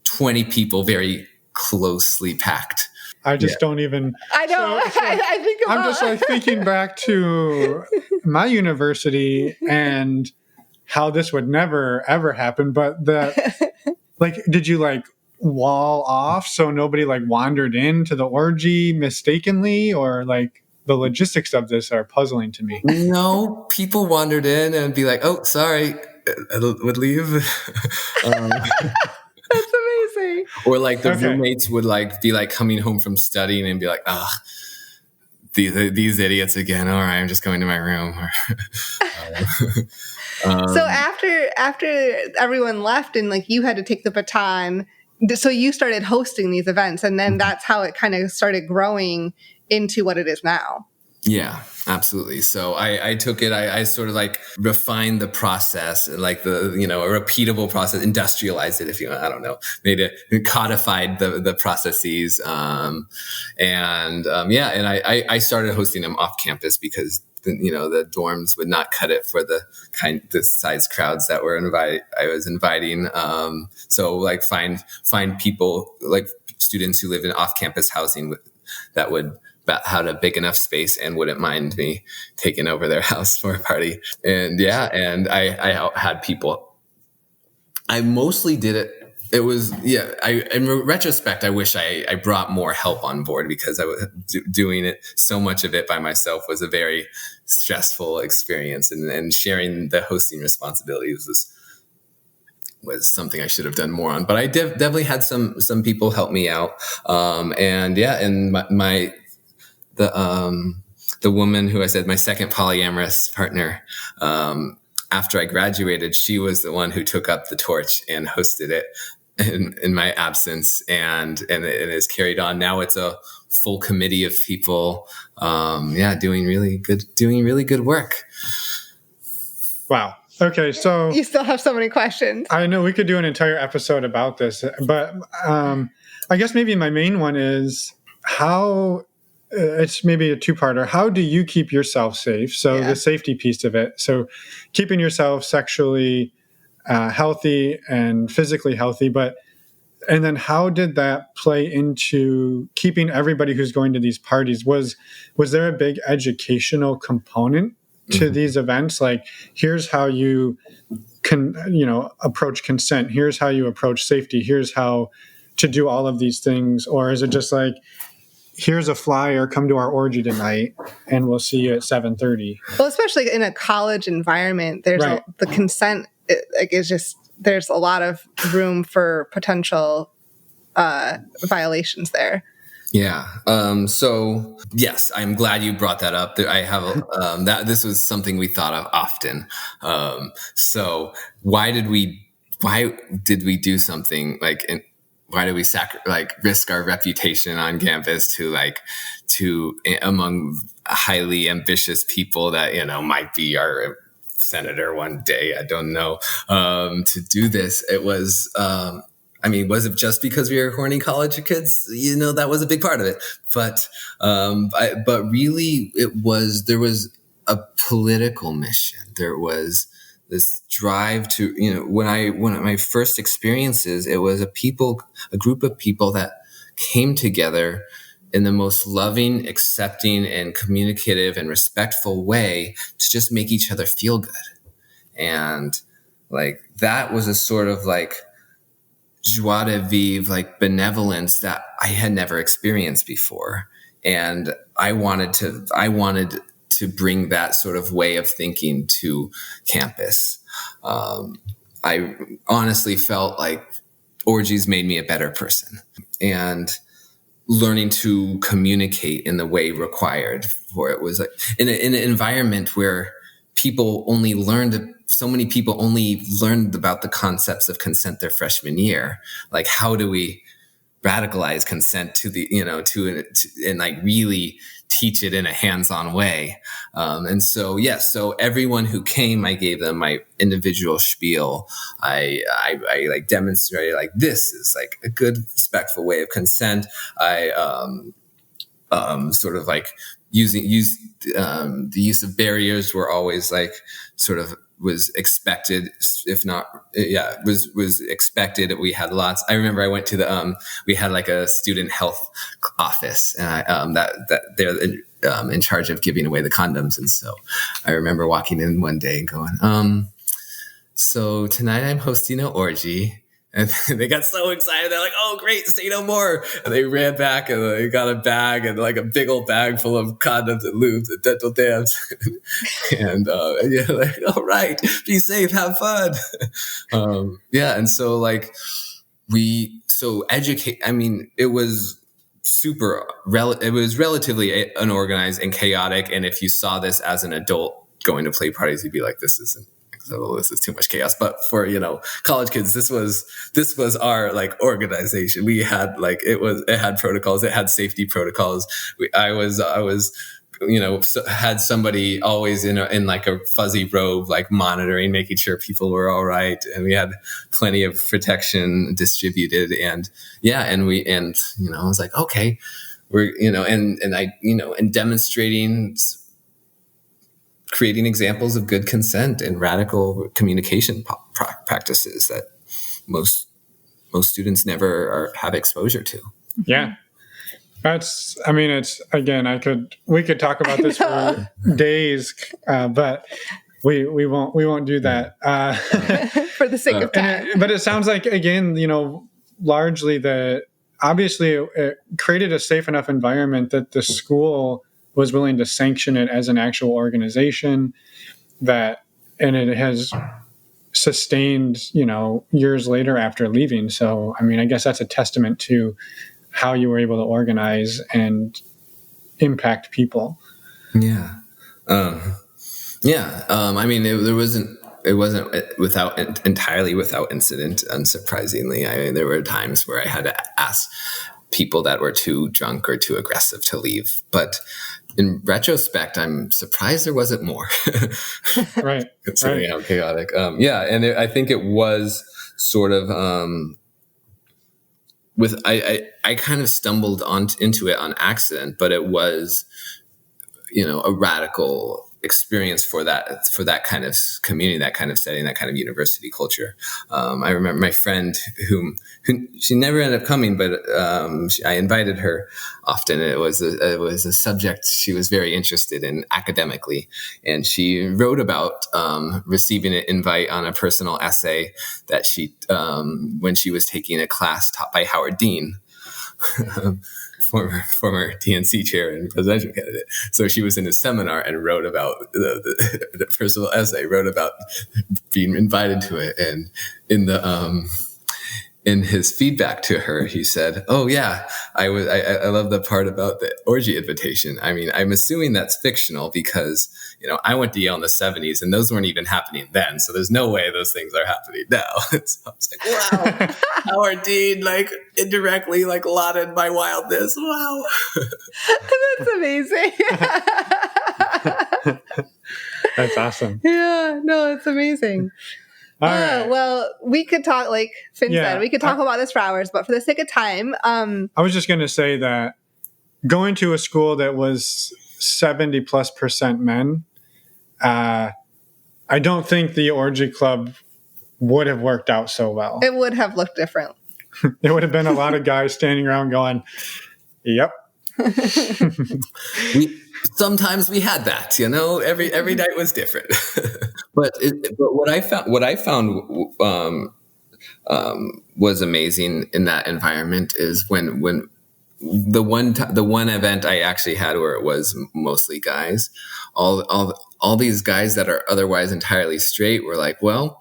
20 people, very closely packed. I just don't even. I know. I think I'm just thinking back to my university and how this would never ever happen. But did you wall off so nobody wandered into the orgy mistakenly, or the logistics of this are puzzling to me? No, people wandered in and be like, "Oh, sorry," I would leave. That's amazing. Or roommates would be coming home from studying and be like, these idiots again. All right, I'm just going to my room. So after everyone left and you had to take the baton, so you started hosting these events, and then that's how it kind of started growing into what it is now. Yeah, absolutely. So I took it, I sort of refined the process, a repeatable process, industrialized it, if you want, I don't know, codified the processes. And I started hosting them off campus because the dorms would not cut it for the size crowds that I was inviting. So find people, students who live in off campus housing that would had a big enough space and wouldn't mind me taking over their house for a party. And I had people. I mostly did it it was, in retrospect, I wish I brought more help on board, because I was doing it, so much of it by myself was a very stressful experience, and sharing the hosting responsibilities was something I should have done more on. But I definitely had some people help me out. And the woman who I said, my second polyamorous partner, after I graduated, she was the one who took up the torch and hosted it in my absence, and it is carried on. Now it's a full committee of people, doing really good work. Wow. Okay, so you still have so many questions. I know we could do an entire episode about this, but I guess maybe my main one is how. It's maybe a two-parter. How do you keep yourself safe? So the safety piece of it. So keeping yourself sexually healthy and physically healthy, and then how did that play into keeping everybody who's going to these parties? Was there a big educational component to these events? Like, here's how you can, approach consent. Here's how you approach safety. Here's how to do all of these things. Or is it just like, here's a flyer, come to our orgy tonight, and we'll see you at 7:30. Well, especially in a college environment, there's the consent is just, there's a lot of room for potential violations there. Yeah. So yes, I'm glad you brought that up. I have that. This was something we thought of often. So why did we do something like? Why do we risk our reputation on campus to among highly ambitious people that, might be our senator one day? I don't know. To do this, it was, was it just because we were horny college kids? That was a big part of it. But really there was a political mission. There was this drive to, when my first experiences, it was a group of people that came together in the most loving, accepting, and communicative and respectful way to just make each other feel good. And that was a sort of joie de vivre, benevolence that I had never experienced before. And I wanted to bring that sort of way of thinking to campus. I honestly felt like orgies made me a better person, and learning to communicate in the way required for it was in an environment where so many people only learned about the concepts of consent their freshman year. Like, how do we radicalize consent to really teach it in a hands-on way? So everyone who came, I gave them my individual spiel. I demonstrated this is a good, respectful way of consent. I the use of barriers were always was expected, if not, was expected. We had lots. I remember I went to we had a student health office, and they're in charge of giving away the condoms. And so I remember walking in one day and going, so tonight I'm hosting an orgy. And they got so excited. They're like, oh, great, say no more. And they ran back and they got a bag, and a big old bag full of condoms and lubes and dental dams. And all right, be safe, have fun. And so educate. It was it was relatively unorganized and chaotic. And if you saw this as an adult going to play parties, you'd be like, this is too much chaos. But for college kids, this was our organization. We had it had protocols, it had safety protocols. I was had somebody always in a fuzzy robe, monitoring, making sure people were all right, and we had plenty of protection distributed. And I was like, okay, we're and demonstrating, creating examples of good consent and radical communication practices that most students never have exposure to. Yeah. That's, it's, again, we could talk about this for days, but we won't do that. For the sake of time. But it sounds like, again, largely obviously it created a safe enough environment that the school was willing to sanction it as an actual organization, and it has sustained, years later after leaving. So, I mean, I guess that's a testament to how you were able to organize and impact people. Yeah. I mean, it wasn't entirely without incident, unsurprisingly. I mean, there were times where I had to ask people that were too drunk or too aggressive to leave. But in retrospect, I'm surprised there wasn't more. Right. Considering how chaotic. I think it was sort of I kind of stumbled into it on accident, but it was, a radical experience for that kind of community, that kind of setting, that kind of university culture. I remember my friend who she never ended up coming, but I invited her often. It was a subject she was very interested in academically, and she wrote about receiving an invite on a personal essay that she when she was taking a class taught by Howard Dean. Former DNC chair and presidential candidate. So she was in a seminar and wrote about the personal essay, wrote about being invited to it. And in his feedback to her, he said, "Oh yeah, I love the part about the orgy invitation. I mean, I'm assuming that's fictional because, I went to Yale in the 70s and those weren't even happening then. So there's no way those things are happening now." So I was like, wow, Howard Dean, indirectly, lauded my wildness. Wow. That's amazing. That's awesome. Yeah, no, it's amazing. Right. Well, we could talk, like Finn said, we could talk about this for hours, but for the sake of time. I was just going to say that going to a school that was 70+% men, I don't think the orgy club would have worked out so well. It would have looked different. It would have been a lot of guys standing around going, "Yep." Sometimes we had that, every night was different. But what I found was amazing in that environment is when the one event I actually had where it was mostly guys, all these guys that are otherwise entirely straight were like, "Well,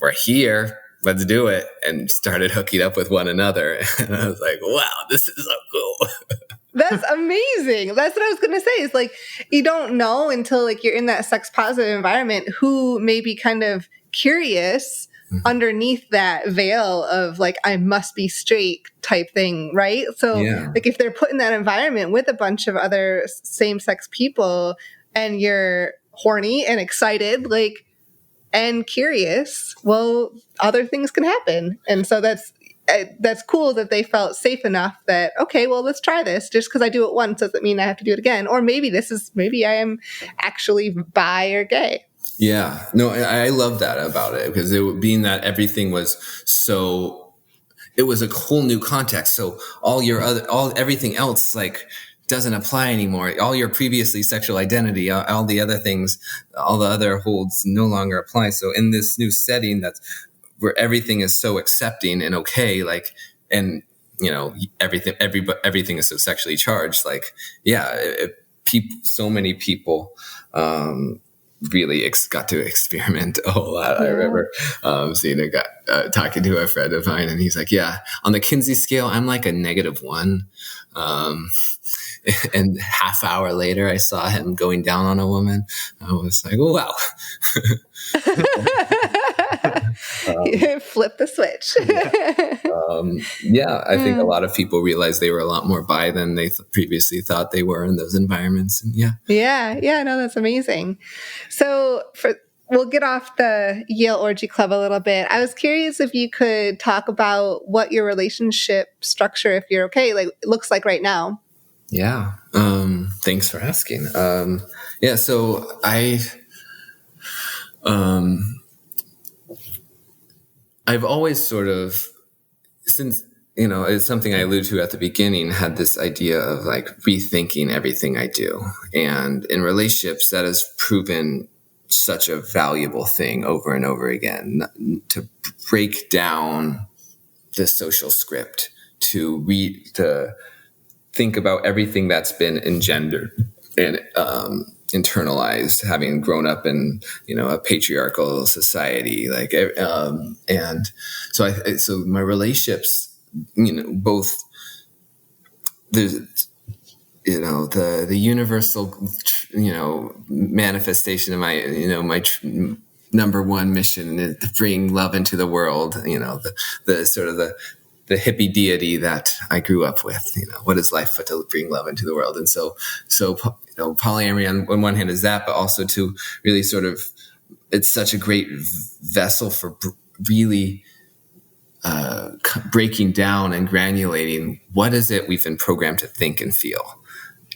we're here, let's do it," and started hooking up with one another. And I was like, wow, this is so cool. That's amazing. That's what I was going to say is you don't know until you're in that sex positive environment who may be kind of curious underneath that veil of I must be straight type thing. Right. So if they're put in that environment with a bunch of other same sex people and you're horny and excited, and curious, well, other things can happen. And so that's cool that they felt safe enough that, okay, well, let's try this. Just because I do it once doesn't mean I have to do it again. Or maybe I am actually bi or gay. Yeah, no, I love that about it because being that everything was it was a whole new context. So everything else doesn't apply anymore. All your previously sexual identity, all the other things, all the other holds no longer apply. So in this new setting where everything is so accepting and okay, and everything is so sexually charged. So many people really got to experiment a whole lot. I remember seeing a guy talking to a friend of mine, and he's like, "Yeah, on the Kinsey scale, I'm like a -1." And half hour later, I saw him going down on a woman. I was like, oh, wow. Flip the switch. I think a lot of people realized they were a lot more bi than they previously thought they were in those environments. And no, that's amazing. So we'll get off the Yale Orgy Club a little bit. I was curious if you could talk about what your relationship structure, if you're okay, looks like right now. Yeah. Thanks for asking. So I've always sort of, since, it's something I alluded to at the beginning, had this idea of rethinking everything I do. And in relationships, that has proven such a valuable thing over and over again, to break down the social script, to think about everything that's been engendered and internalized, having grown up in a patriarchal society, and so my relationships, both there's the universal manifestation of my number one mission is to bring love into the world. The sort of the hippie deity that I grew up with. What is life but to bring love into the world? And so polyamory on one hand is that, but also to really sort of, it's such a great vessel for really breaking down and granulating what is it we've been programmed to think and feel,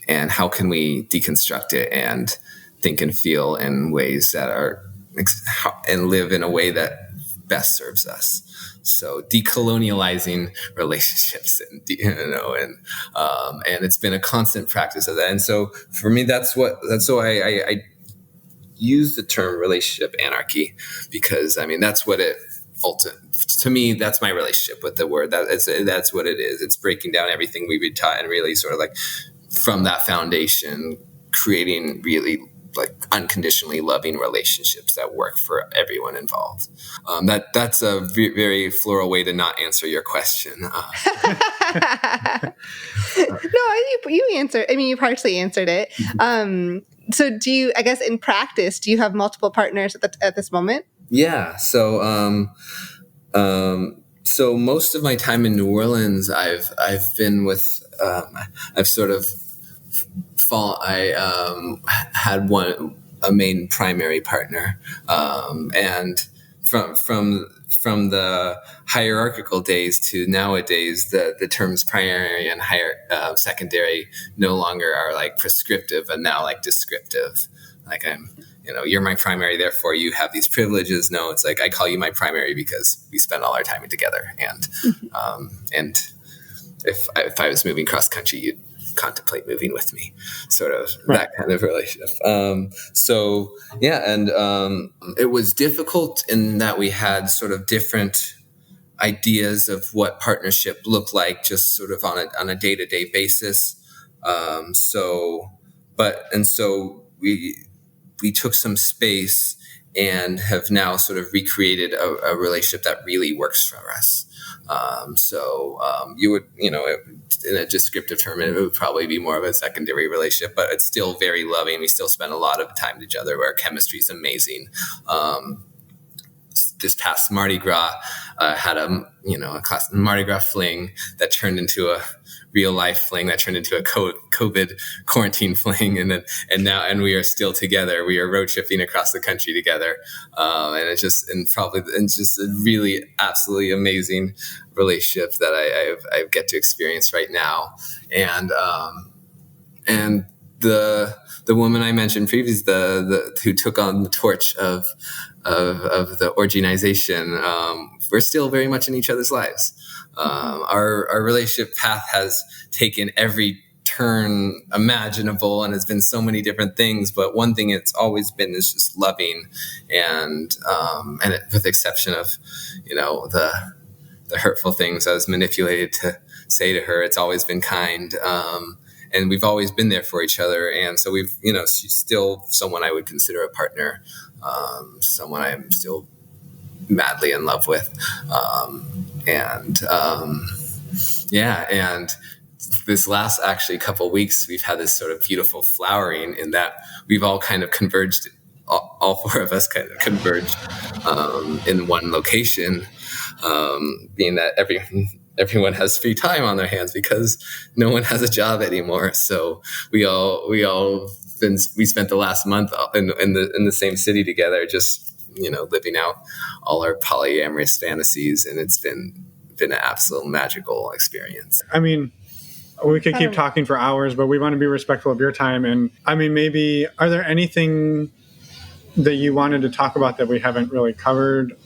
and how can we deconstruct it and think and feel in ways that are, and live in a way that best serves us. So decolonializing relationships, and it's been a constant practice of that. And so for me, that's why I use the term relationship anarchy, because that's what it to me, that's my relationship with the word. That's what it is. It's breaking down everything we've been taught and really sort of like from that foundation, creating really like unconditionally loving relationships that work for everyone involved. That's a very floral way to not answer your question. No, you answered. You partially answered it. So do you, I guess in practice, do you have multiple partners at this moment? Yeah. So most of my time in New Orleans, I've been with, I've sort of had a main primary partner, and from the hierarchical days to nowadays, the terms primary and secondary no longer are like prescriptive, and now like descriptive. Like you're my primary, therefore you have these privileges. No, it's like I call you my primary because we spend all our time together, and if I was moving cross country, you'd contemplate moving with me, sort of right. That kind of relationship. It was difficult in that we had sort of different ideas of what partnership looked like, just sort of on a day-to-day basis. So we took some space and have now sort of recreated a relationship that really works for us. You would, in a descriptive term, it would probably be more of a secondary relationship, but it's still very loving. We still spend a lot of time with each other. Our chemistry is amazing. This past Mardi Gras, had a class Mardi Gras fling that turned into a real life fling that turned into a COVID quarantine fling. And we are still together. We are road tripping across the country together. And it's just a really absolutely amazing relationship that I get to experience right now. And the woman I mentioned previously, who took on the torch of the organization, we're still very much in each other's lives. Our relationship path has taken every turn imaginable, and it's been so many different things. But one thing it's always been is just loving, and with the exception of, the hurtful things I was manipulated to say to her, it's always been kind. And we've always been there for each other. And so she's still someone I would consider a partner, someone I'm still madly in love with. And this last actually couple of weeks, we've had this sort of beautiful flowering in that we've all kind of converged, all four of us kind of converged in one location, being that everyone has free time on their hands because no one has a job anymore. So we spent the last month in the same city together, just living out all our polyamorous fantasies, and it's been an absolute magical experience. We could keep talking for hours, but we want to be respectful of your time. And maybe, are there anything that you wanted to talk about that we haven't really covered?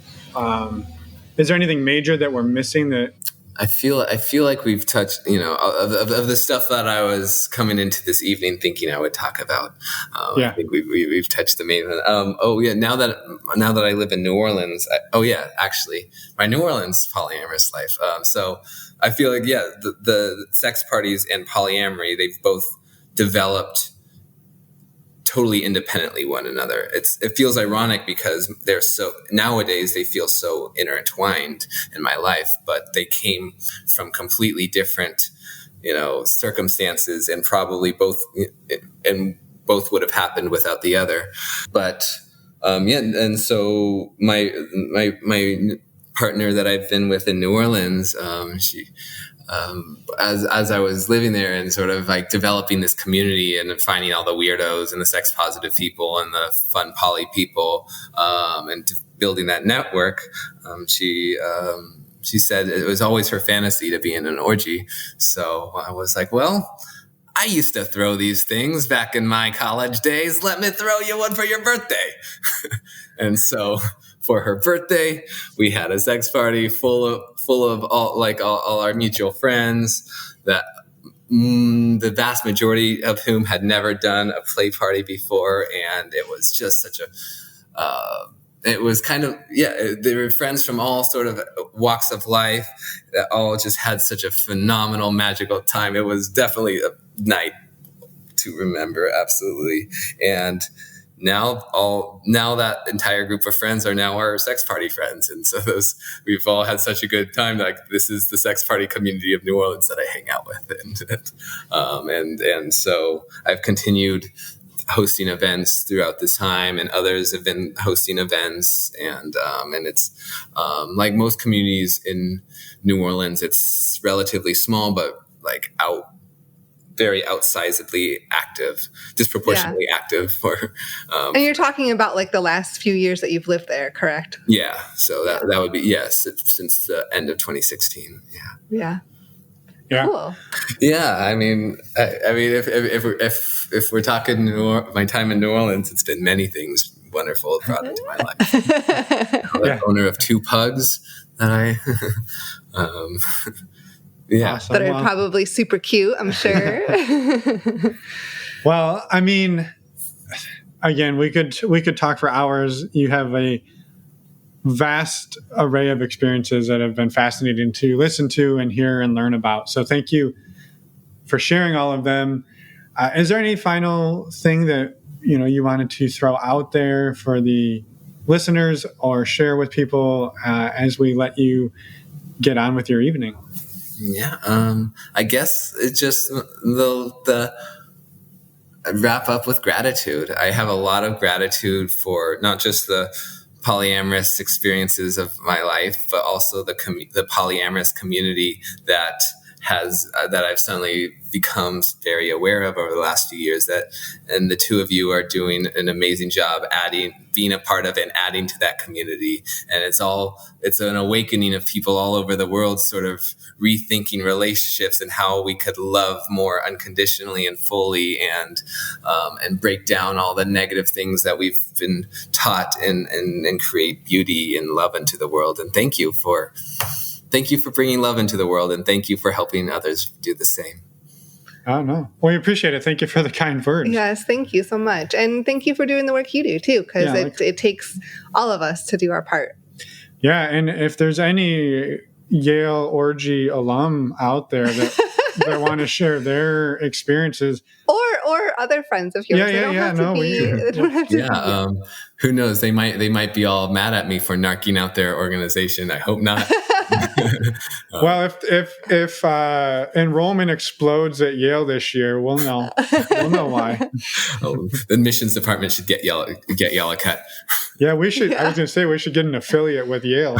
Is there anything major that we're missing that? I feel like we've touched, of the stuff that I was coming into this evening thinking I would talk about. I think we've touched the main one. Now that I live in New Orleans, actually, my New Orleans polyamorous life. So I feel like, the sex parties and polyamory, they've both developed totally independently one another. It feels ironic because nowadays they feel so intertwined in my life, but they came from completely different, circumstances, and probably both would have happened without the other. But and so my partner that I've been with in New Orleans, she. As I was living there and sort of like developing this community and finding all the weirdos and the sex positive people and the fun poly people, and building that network, she said it was always her fantasy to be in an orgy. So I was like, well, I used to throw these things back in my college days. Let me throw you one for your birthday. And so for her birthday, we had a sex party full of all our mutual friends that the vast majority of whom had never done a play party before. And it was just such it was kind of, they were friends from all sort of walks of life that all just had such a phenomenal, magical time. It was definitely a night to remember. Absolutely. And now that entire group of friends are now our sex party friends. And so we've all had such a good time. Like, this is the sex party community of New Orleans that I hang out with. And so I've continued hosting events throughout this time, and others have been hosting events. And it's like most communities in New Orleans, it's relatively small, but like very outsizedly active, disproportionately active for. And you're talking about like the last few years that you've lived there, correct? Yeah. So that would be, yes, since the end of 2016. Yeah. Cool. Yeah. I mean, if we're talking my time in New Orleans, it's been many things wonderful brought into my life. I'm the owner of 2 pugs that I, Awesome. That are probably super cute, I'm sure. Well, I mean, again, we could talk for hours. You have a vast array of experiences that have been fascinating to listen to and hear and learn about. So thank you for sharing all of them. Is there any final thing that you wanted to throw out there for the listeners or share with people as we let you get on with your evening? Yeah, I guess it's just the wrap up with gratitude. I have a lot of gratitude for not just the polyamorous experiences of my life, but also the polyamorous community that I've suddenly become very aware of over the last few years. And the 2 of you are doing an amazing job being a part of and adding to that community. And it's an awakening of people all over the world, sort of rethinking relationships and how we could love more unconditionally and fully, and break down all the negative things that we've been taught, and create beauty and love into the world. And thank you for bringing love into the world, and thank you for helping others do the same. Oh, no. Well, we appreciate it. Thank you for the kind words. Yes, thank you so much. And thank you for doing the work you do, too, because it takes all of us to do our part. Yeah, and if there's any Yale orgy alum out there that want to share their experiences. Or other friends of yours. Who knows? They might be all mad at me for narking out their organization. I hope not. Well, if enrollment explodes at Yale this year, we'll know why. The admissions department should get Yale a cut. Yeah, we should. I was going to say we should get an affiliate with Yale.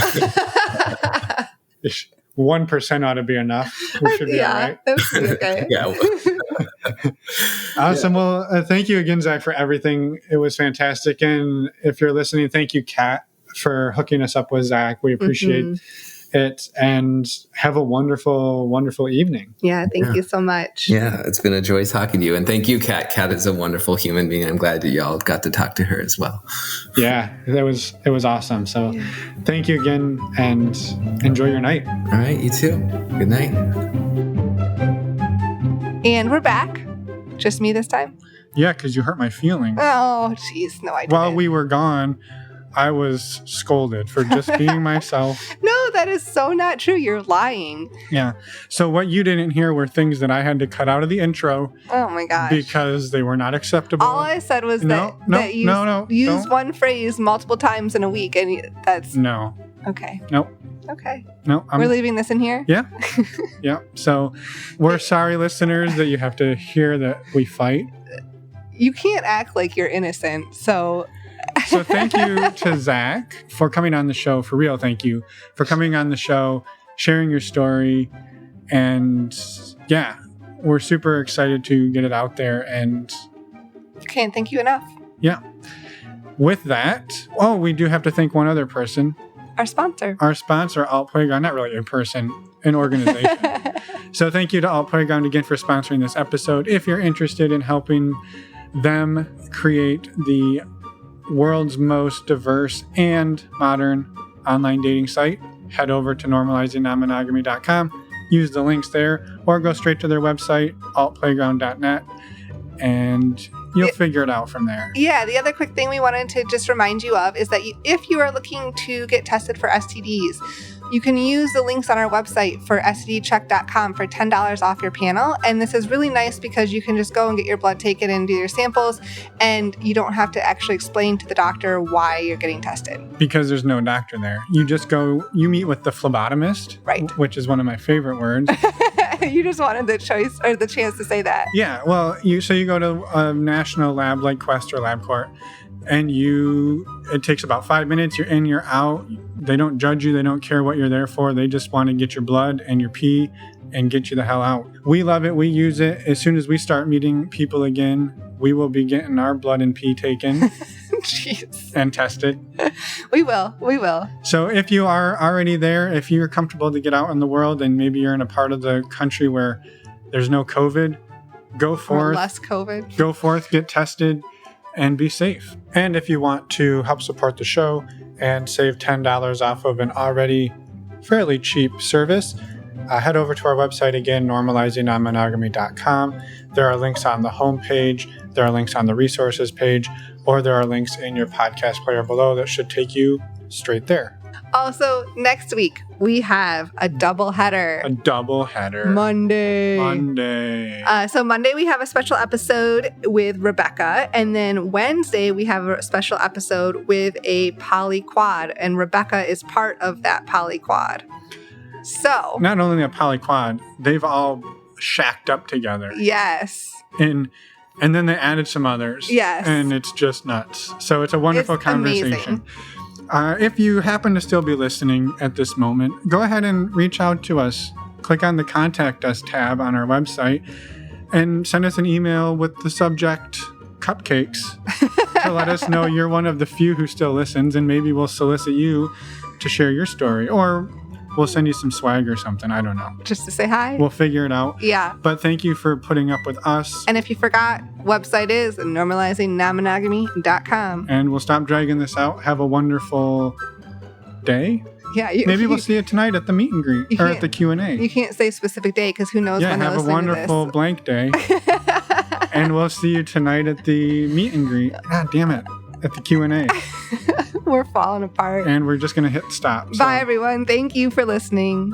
1% ought to be enough. We should be all right. Okay. Awesome. Well, thank you again, Zach, for everything. It was fantastic. And if you're listening, thank you, Kat, for hooking us up with Zach. We appreciate it and have a wonderful, wonderful evening. Yeah, thank you so much. Yeah, it's been a joy talking to you. And thank you, Kat. Kat is a wonderful human being. I'm glad that y'all got to talk to her as well. Yeah, it was awesome. So thank you again and enjoy your night. All right, you too. Good night. And we're back. Just me this time? Yeah, because you hurt my feelings. Oh, jeez. No, I didn't. While we were gone, I was scolded for just being myself. No, that is so not true. You're lying. Yeah. So what you didn't hear were things that I had to cut out of the intro. Oh my gosh. Because they were not acceptable. All I said was that you use one phrase multiple times in a week, and that's... No. Okay. Nope. Okay. No. We're leaving this in here? Yeah. Yeah. So we're sorry, listeners, that you have to hear that we fight. You can't act like you're innocent, so... So thank you to Zach for coming on the show. For real, thank you for coming on the show, sharing your story. And yeah, we're super excited to get it out there. And can't thank you enough. Yeah. With that, we do have to thank one other person. Our sponsor. Our sponsor, Alt Playground. Not really a person, an organization. So thank you to Alt Playground again for sponsoring this episode. If you're interested in helping them create the world's most diverse and modern online dating site, head over to normalizingnonmonogamy.com, use the links there, or go straight to their website, altplayground.net, and you'll figure it out from there. Yeah, the other quick thing we wanted to just remind you of is that if you are looking to get tested for STDs, you can use the links on our website for stdcheck.com for $10 off your panel. And this is really nice because you can just go and get your blood taken and do your samples, and you don't have to actually explain to the doctor why you're getting tested. Because there's no doctor there. You just go, you meet with the phlebotomist, right? Which is one of my favorit words. You just wanted the choice or the chance to say that. Yeah, well, you go to a national lab like Quest or LabCorp, and it takes about 5 minutes. You're in, you're out. They don't judge you. They don't care what you're there for. They just want to get your blood and your pee and get you the hell out. We love it. We use it. As soon as we start meeting people again, we will be getting our blood and pee taken Jeez. And tested. We will. So if you are already there, if you're comfortable to get out in the world and maybe you're in a part of the country where there's no COVID, go forth. Or less COVID. Go forth, get tested, and be safe. And if you want to help support the show and save $10 off of an already fairly cheap service, head over to our website again, normalizingnonmonogamy.com. There are links on the homepage, there are links on the resources page, or there are links in your podcast player below that should take you straight there. Also, next week, we have a double header. Monday. So Monday, we have a special episode with Rebecca. And then Wednesday, we have a special episode with a polyquad. And Rebecca is part of that polyquad. So. Not only a polyquad, they've all shacked up together. Yes. And then they added some others. Yes. And it's just nuts. So it's a wonderful conversation. Amazing. If you happen to still be listening at this moment, go ahead and reach out to us. Click on the Contact Us tab on our website and send us an email with the subject cupcakes to let us know you're one of the few who still listens, and maybe we'll solicit you to share your story, or we'll send you some swag or something. I don't know. Just to say hi. We'll figure it out. Yeah. But thank you for putting up with us. And if you forgot, website is normalizingnonmonogamy.com. And we'll stop dragging this out. Have a wonderful day. Yeah. Maybe we'll see you tonight at the meet and greet or at the Q&A. You can't say specific day because who knows when they're listening to this. Have a wonderful blank day. And we'll see you tonight at the meet and greet. God damn it. At the Q&A. We're falling apart. And we're just going to hit stop. Bye, everyone. Thank you for listening.